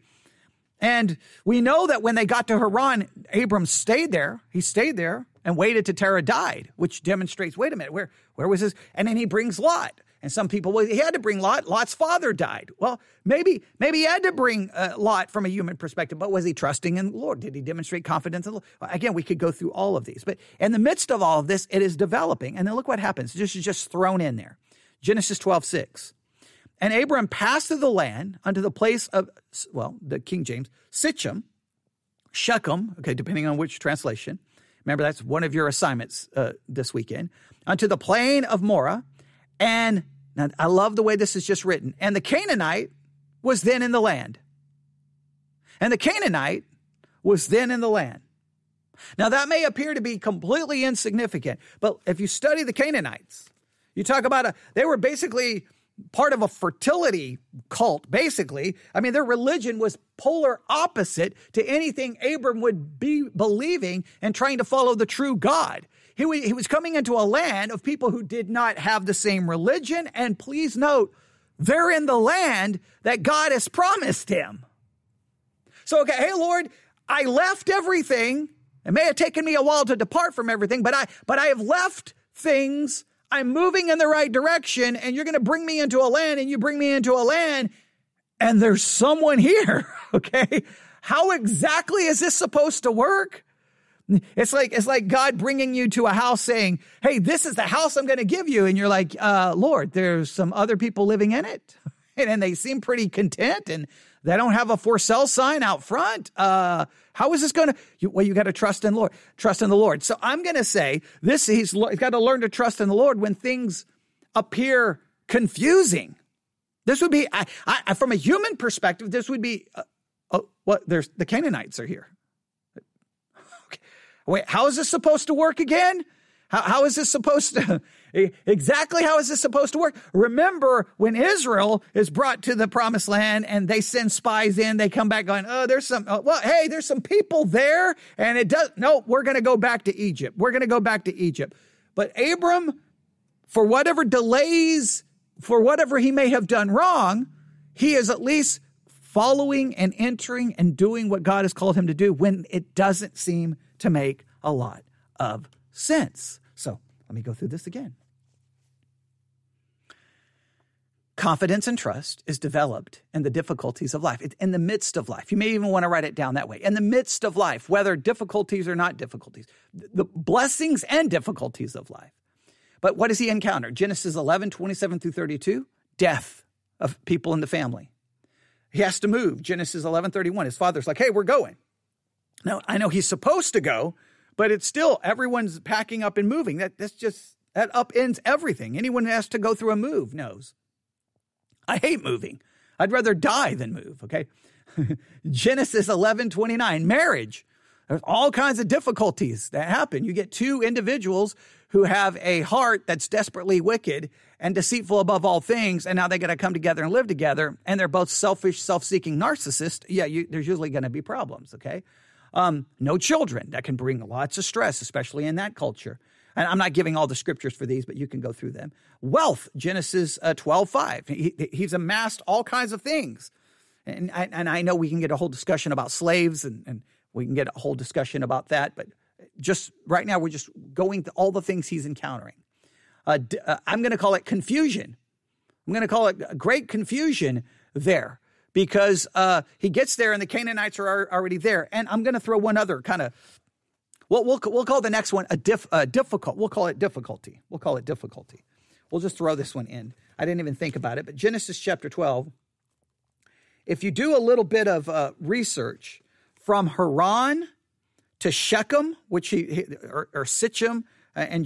And we know that when they got to Haran, Abram stayed there. He stayed there and waited till Terah died, which demonstrates, wait a minute, where was this? And then he brings Lot. And some people, well, he had to bring Lot. Lot's father died. Well, maybe he had to bring Lot from a human perspective, but was he trusting in the Lord? Did he demonstrate confidence in the Lord? Again, we could go through all of these. But in the midst of all of this, it is developing. And then look what happens. This is just thrown in there. Genesis 12:6. And Abram passed through the land unto the place of, well, the King James, Shechem, okay, depending on which translation. Remember, that's one of your assignments this weekend. Unto the plain of Moreh. And now I love the way this is just written. And the Canaanite was then in the land. And the Canaanite was then in the land. Now that may appear to be completely insignificant, but if you study the Canaanites, you talk about they were basically part of a fertility cult, basically. I mean, their religion was polar opposite to anything Abram would be believing and trying to follow the true God. He was coming into a land of people who did not have the same religion. And please note, they're in the land that God has promised him. So, okay, hey, Lord, I left everything. It may have taken me a while to depart from everything, but I have left things. I'm moving in the right direction, and you're going to bring me into a land, and you bring me into a land, and there's someone here, okay? How exactly is this supposed to work? It's like God bringing you to a house saying, hey, this is the house I'm going to give you. And you're like, Lord, there's some other people living in it, and they seem pretty content, and they don't have a for sale sign out front. How is this going to? Well, you got to trust in the Lord. So I'm going to say this: he's got to learn to trust in the Lord when things appear confusing. This would be, from a human perspective, this would be, there's the Canaanites are here. Okay. Wait, how is this supposed to work again? How is this supposed to? Exactly how is this supposed to work? Remember when Israel is brought to the promised land and they send spies in, they come back going, there's some people there. And we're going to go back to Egypt. We're going to go back to Egypt. But Abram, for whatever delays, for whatever he may have done wrong, he is at least following and entering and doing what God has called him to do when it doesn't seem to make a lot of sense. So let me go through this again. Confidence and trust is developed in the difficulties of life. It's in the midst of life. You may even want to write it down that way. In the midst of life, whether difficulties or not difficulties, the blessings and difficulties of life. But what does he encounter? Genesis 11, 27 through 32, death of people in the family. He has to move. Genesis 11, 31, his father's like, hey, we're going. Now, I know he's supposed to go, but it's still, everyone's packing up and moving. That upends everything. Anyone who has to go through a move knows. I hate moving. I'd rather die than move, okay? Genesis 11:29, marriage. There's all kinds of difficulties that happen. You get two individuals who have a heart that's desperately wicked and deceitful above all things, and now they got to come together and live together, and they're both selfish, self-seeking narcissists. Yeah, there's usually going to be problems, okay? No children. That can bring lots of stress, especially in that culture. And I'm not giving all the scriptures for these, but you can go through them. Wealth, Genesis 12:5. He's amassed all kinds of things. And I know we can get a whole discussion about slaves, and we can get a whole discussion about that. But just right now, we're just going to all the things he's encountering. I'm going to call it confusion. I'm going to call it great confusion there. Because he gets there and the Canaanites are already there. And I'm going to throw one other kind of, we'll call the next one difficult. We'll call it difficulty. We'll just throw this one in. I didn't even think about it. But Genesis chapter 12 if you do a little bit of research, from Haran to Shechem, which or Sichem, and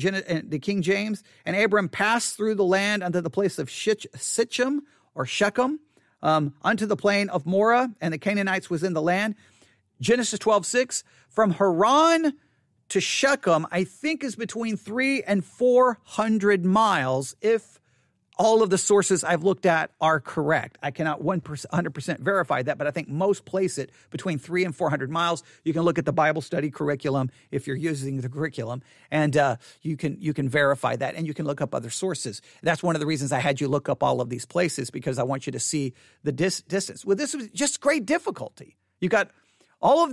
the King James, and Abram passed through the land unto the place of Sichem or Shechem, unto the plain of Moreh, and the Canaanites was in the land. Genesis 12:6, from Haran to Shechem, I think is between 300 and 400 miles, if all of the sources I've looked at are correct. I cannot 100% verify that, but I think most place it between 300 and 400 miles. You can look at the Bible study curriculum if you're using the curriculum, and you can verify that, and you can look up other sources. That's one of the reasons I had you look up all of these places, because I want you to see the distance. Well, this was just great difficulty. You got all of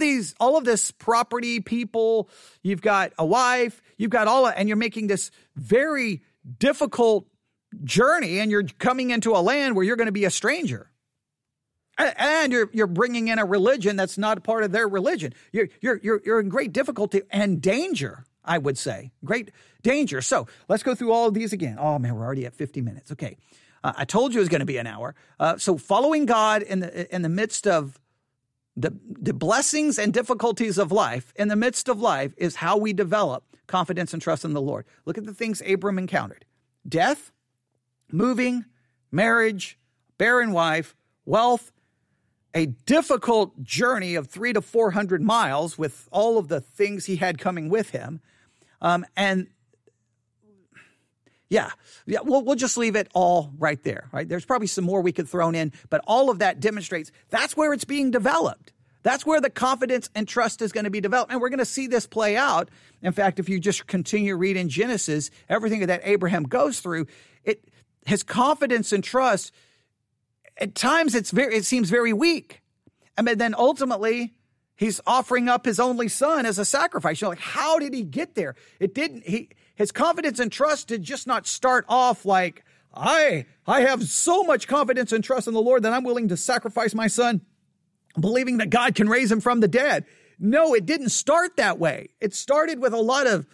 this property, people, you've got a wife, you've got and you're making this very difficult journey, and you're coming into a land where you're going to be a stranger, and you're bringing in a religion that's not a part of their religion. You're in great difficulty and danger, I would say, great danger. So let's go through all of these again. Oh man, we're already at 50 minutes. Okay, I told you it was going to be an hour. So following God in the midst of the blessings and difficulties of life, in the midst of life, is how we develop confidence and trust in the Lord. Look at the things Abram encountered: death, moving, marriage, barren wife, wealth, a difficult journey of 300 to 400 miles with all of the things he had coming with him. We'll just leave it all right there, right? There's probably some more we could throw in, but all of that demonstrates that's where it's being developed. That's where the confidence and trust is going to be developed. And we're going to see this play out. In fact, if you just continue reading Genesis, everything that Abraham goes through, his confidence and trust, at times it seems very weak. And then ultimately, he's offering up his only son as a sacrifice. You're like, how did he get there? His confidence and trust did just not start off like, I have so much confidence and trust in the Lord that I'm willing to sacrifice my son, believing that God can raise him from the dead. No, it didn't start that way. It started with a lot of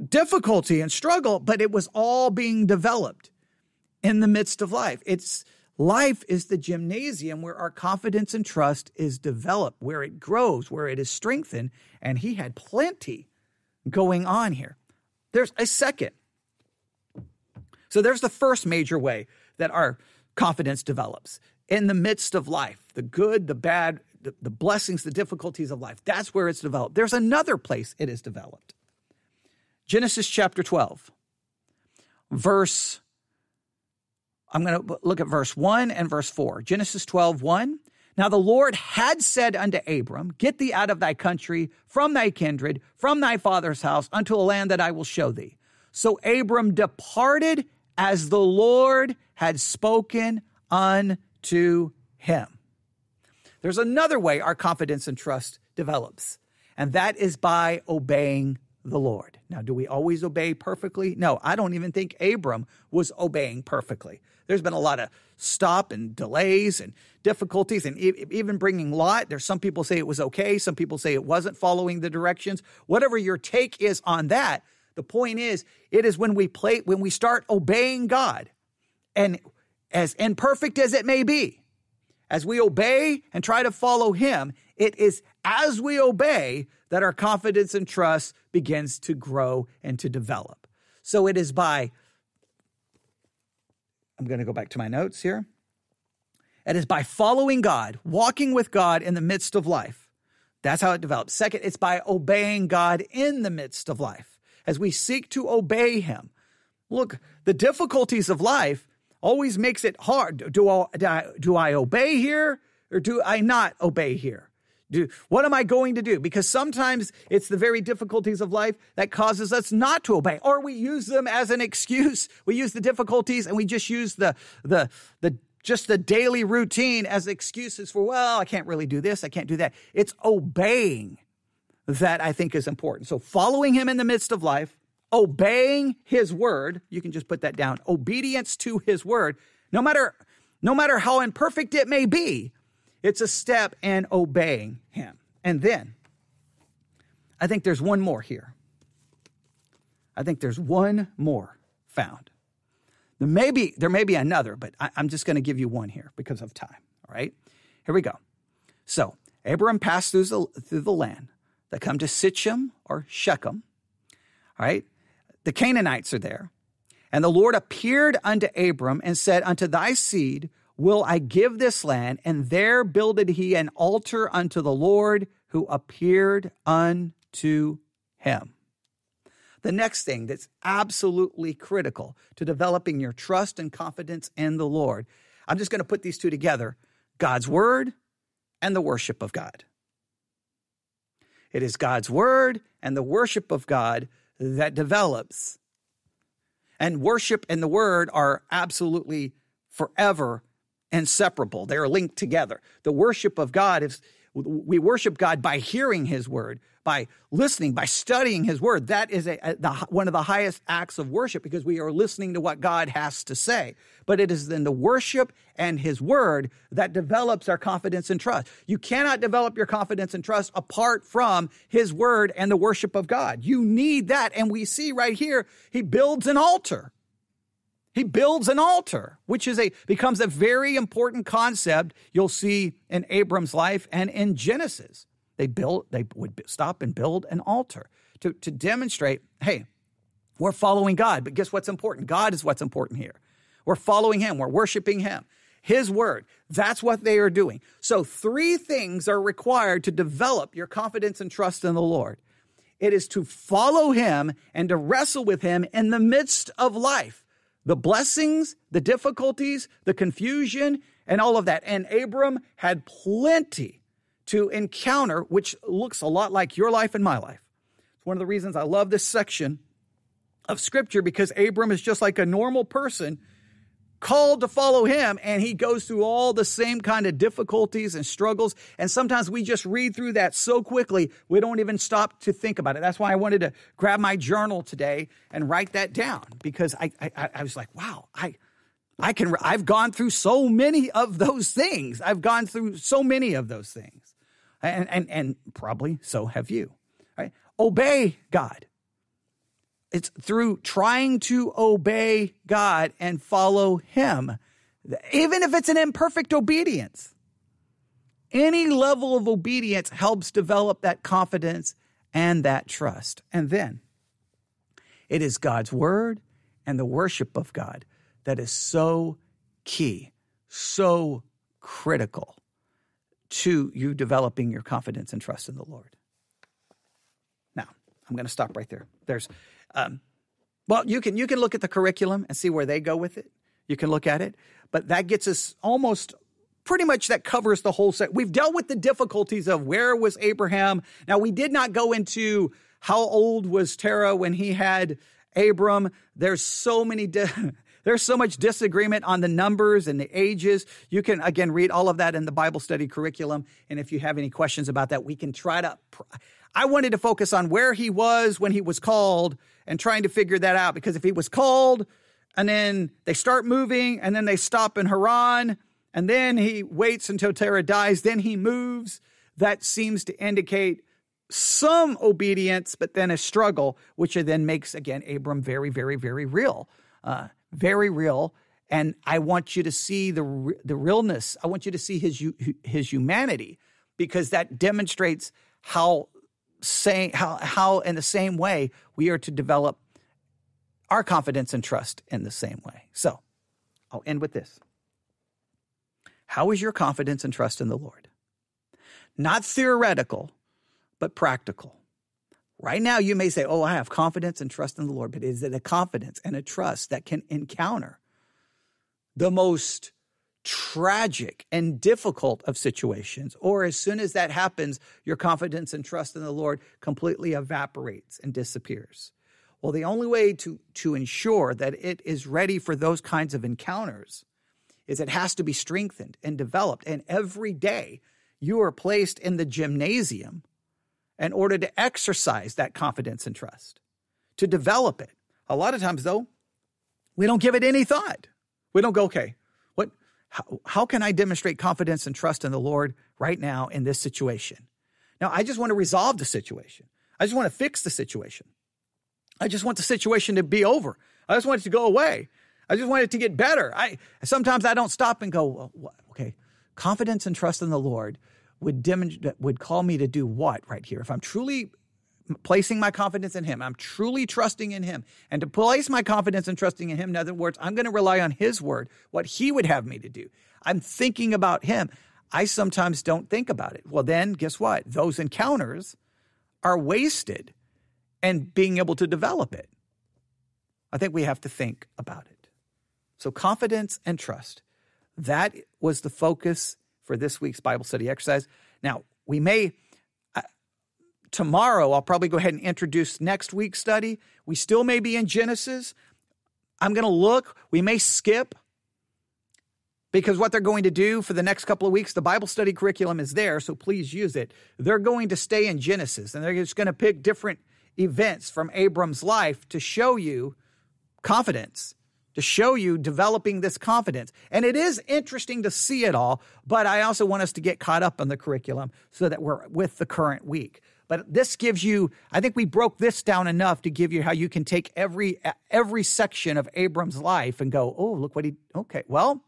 difficulty and struggle, but it was all being developed in the midst of life. Life is the gymnasium where our confidence and trust is developed, where it grows, where it is strengthened, and he had plenty going on here. There's a second. So there's the first major way that our confidence develops in the midst of life, the good, the bad, the blessings, the difficulties of life. That's where it's developed. There's another place it is developed. Genesis chapter 12, I'm going to look at verse 1 and verse 4. Genesis 12:1. Now the Lord had said unto Abram, get thee out of thy country, from thy kindred, from thy father's house, unto a land that I will show thee. So Abram departed as the Lord had spoken unto him. There's another way our confidence and trust develops, and that is by obeying the Lord. Now, do we always obey perfectly? No, I don't even think Abram was obeying perfectly. There's been a lot of stop and delays and difficulties, and even bringing Lot. There's some people say it was okay. Some people say it wasn't following the directions. Whatever your take is on that, the point is, it is when we start obeying God, and as imperfect as it may be, as we obey and try to follow him, it is as we obey that our confidence and trust begins to grow and to develop. So it is I'm going to go back to my notes here. It is by following God, walking with God in the midst of life. That's how it develops. Second, it's by obeying God in the midst of life. As we seek to obey him. Look, the difficulties of life always makes it hard. Do I obey here, or do I not obey here? What am I going to do? Because sometimes it's the very difficulties of life that causes us not to obey, or we use them as an excuse. We use the difficulties and we just use the daily routine as excuses for, well, I can't really do this, I can't do that. It's obeying that I think is important. So following him in the midst of life, obeying his word, you can just put that down, obedience to his word, no matter how imperfect it may be, it's a step in obeying him. And then, I think there's one more here. I think there's one more found. There may be another, but I'm just going to give you one here because of time. All right? Here we go. So Abram passed through the land. They come to Sichem or Shechem, all right? The Canaanites are there. And the Lord appeared unto Abram and said, unto thy seed will I give this land, and there builded he an altar unto the Lord who appeared unto him. The next thing that's absolutely critical to developing your trust and confidence in the Lord, I'm just going to put these two together, God's word and the worship of God. It is God's word and the worship of God that develops. And worship and the word are absolutely forever inseparable. They are linked together. The worship of God is, we worship God by hearing his word, by listening, by studying his word. That is one of the highest acts of worship because we are listening to what God has to say. But it is then the worship and his word that develops our confidence and trust. You cannot develop your confidence and trust apart from his word and the worship of God. You need that. And we see right here, he builds an altar. He builds an altar, which becomes a very important concept you'll see in Abram's life and in Genesis. They would stop and build an altar to demonstrate, hey, we're following God. But guess what's important? God is what's important here. We're following him. We're worshiping him. His word. That's what they are doing. So 3 things are required to develop your confidence and trust in the Lord. It is to follow him and to wrestle with him in the midst of life. The blessings, the difficulties, the confusion, and all of that. And Abram had plenty to encounter, which looks a lot like your life and my life. It's one of the reasons I love this section of Scripture, because Abram is just like a normal person called to follow him, and he goes through all the same kind of difficulties and struggles. And sometimes we just read through that so quickly, we don't even stop to think about it. That's why I wanted to grab my journal today and write that down, because I was like, wow, I've gone through so many of those things. I've gone through so many of those things. And probably so have you, right? Obey God. It's through trying to obey God and follow him, even if it's an imperfect obedience. Any level of obedience helps develop that confidence and that trust. And then it is God's word and the worship of God that is so key, so critical to you developing your confidence and trust in the Lord. Now, I'm going to stop right there. Well, you can look at the curriculum and see where they go with it. You can look at it, but that gets us almost pretty much, that covers the whole set. We've dealt with the difficulties of where was Abraham. Now, we did not go into how old was Terah when he had Abram. There's so much disagreement on the numbers and the ages. You can, again, read all of that in the Bible study curriculum. And if you have any questions about that, we can try to... I wanted to focus on where he was when he was called and trying to figure that out. Because if he was called and then they start moving and then they stop in Haran and then he waits until Terah dies, then he moves, that seems to indicate some obedience, but then a struggle, which then makes, again, Abram very, very, very real. Very real. And I want you to see the realness. I want you to see his humanity, because that demonstrates how in the same way we are to develop our confidence and trust in the same way. So I'll end with this. How is your confidence and trust in the Lord? Not theoretical, but practical. Right now, you may say, I have confidence and trust in the Lord, but is it a confidence and a trust that can encounter the most tragic and difficult of situations? Or as soon as that happens, your confidence and trust in the Lord completely evaporates and disappears? Well, the only way to ensure that it is ready for those kinds of encounters is it has to be strengthened and developed. And every day you are placed in the gymnasium in order to exercise that confidence and trust, to develop it. A lot of times, though, we don't give it any thought. We don't go, okay, how can I demonstrate confidence and trust in the Lord right now in this situation? Now, I just want to resolve the situation. I just want to fix the situation. I just want the situation to be over. I just want it to go away. I just want it to get better. Sometimes I don't stop and go, okay, Confidence and trust in the Lord would call me to do what right here? If I'm truly placing my confidence in him, I'm truly trusting in him. And to place my confidence and trusting in him, in other words, I'm going to rely on his word, what he would have me to do. I'm thinking about him. I sometimes don't think about it. Well, then guess what? Those encounters are wasted and being able to develop it. I think we have to think about it. So confidence and trust. That was the focus for this week's Bible study exercise. Now, we may, tomorrow, I'll probably go ahead and introduce next week's study. We still may be in Genesis. I'm going to look. We may skip because what they're going to do for the next couple of weeks, the Bible study curriculum is there, so please use it. They're going to stay in Genesis, and they're just going to pick different events from Abram's life to show you confidence, to show you developing this confidence. And it is interesting to see it all, but I also want us to get caught up on the curriculum so that we're with the current week. But this gives you, I think we broke this down enough to give you how you can take every section of Abram's life and go, oh, look what okay, well,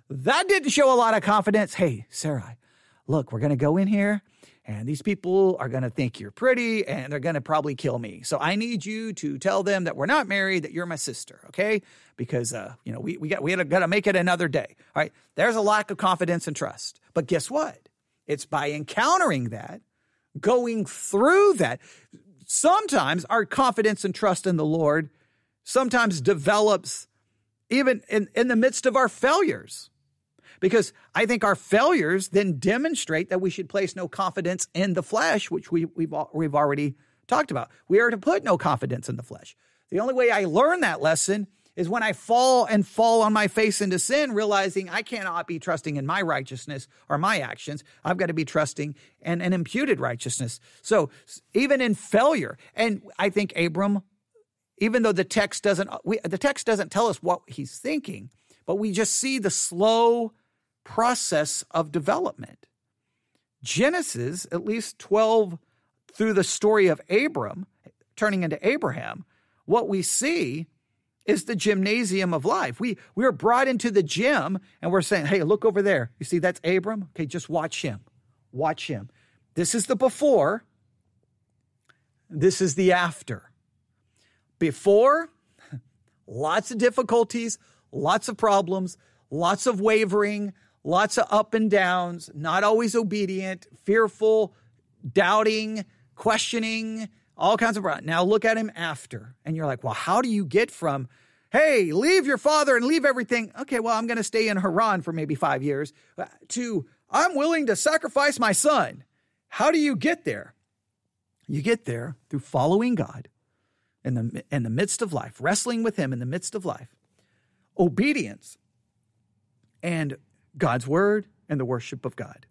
that didn't show a lot of confidence. Hey, Sarah, look, we're going to go in here and these people are going to think you're pretty and they're going to probably kill me. So I need you to tell them that we're not married, that you're my sister, okay? Because, we got to make it another day. All right, there's a lack of confidence and trust. But guess what? It's by encountering that, going through that. Sometimes our confidence and trust in the Lord sometimes develops even in the midst of our failures. Because I think our failures then demonstrate that we should place no confidence in the flesh, which we've already talked about. We are to put no confidence in the flesh. The only way I learn that lesson is when I fall on my face into sin, realizing I cannot be trusting in my righteousness or my actions. I've got to be trusting in an imputed righteousness. So even in failure, and I think Abram, even though the text doesn't tell us what he's thinking, but we just see the slow process of development. Genesis, at least 12 through the story of Abram turning into Abraham, what we see is the gymnasium of life. We are brought into the gym and we're saying, hey, look over there. You see, that's Abram? Okay, just watch him. Watch him. This is the before. This is the after. Before, lots of difficulties, lots of problems, lots of wavering, lots of up and downs, not always obedient, fearful, doubting, questioning, all kinds of problems. Now look at him after. And you're like, well, how do you get from, hey, leave your father and leave everything. Okay, well, I'm going to stay in Haran for maybe 5 years, to I'm willing to sacrifice my son. How do you get there? You get there through following God in the midst of life, wrestling with him in the midst of life, obedience, and God's word and the worship of God.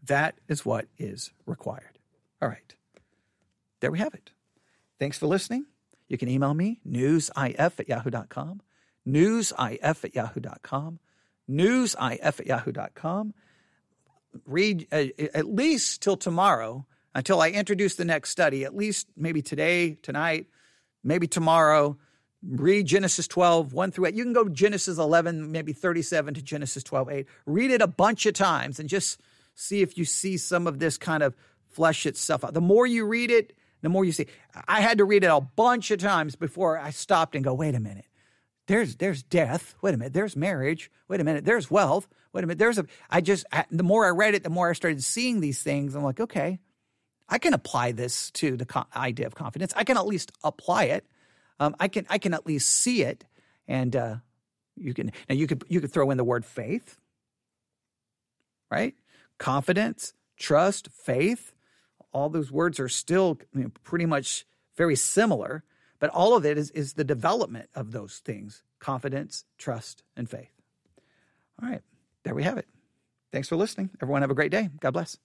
That is what is required. All right. There we have it. Thanks for listening. You can email me, newsif@yahoo.com, newsif@yahoo.com, newsif@yahoo.com. Read at least till tomorrow, until I introduce the next study, at least maybe today, tonight, maybe tomorrow. Read Genesis 12, 1 through 8. You can go to Genesis 11, maybe 37 to Genesis 12, 8. Read it a bunch of times and just see if you see some of this kind of flesh itself out. The more you read it, the more you see. I had to read it a bunch of times before I stopped and go, wait a minute. There's death. Wait a minute. There's marriage. Wait a minute. There's wealth. Wait a minute. The more I read it, the more I started seeing these things. I'm like, okay, I can apply this to the idea of confidence. I can at least apply it. I can at least see it, and you could throw in the word faith, right? Confidence, trust, faith. All those words are still pretty much very similar, but all of it is the development of those things: confidence, trust, and faith. All right, there we have it. Thanks for listening. Everyone have a great day. God bless.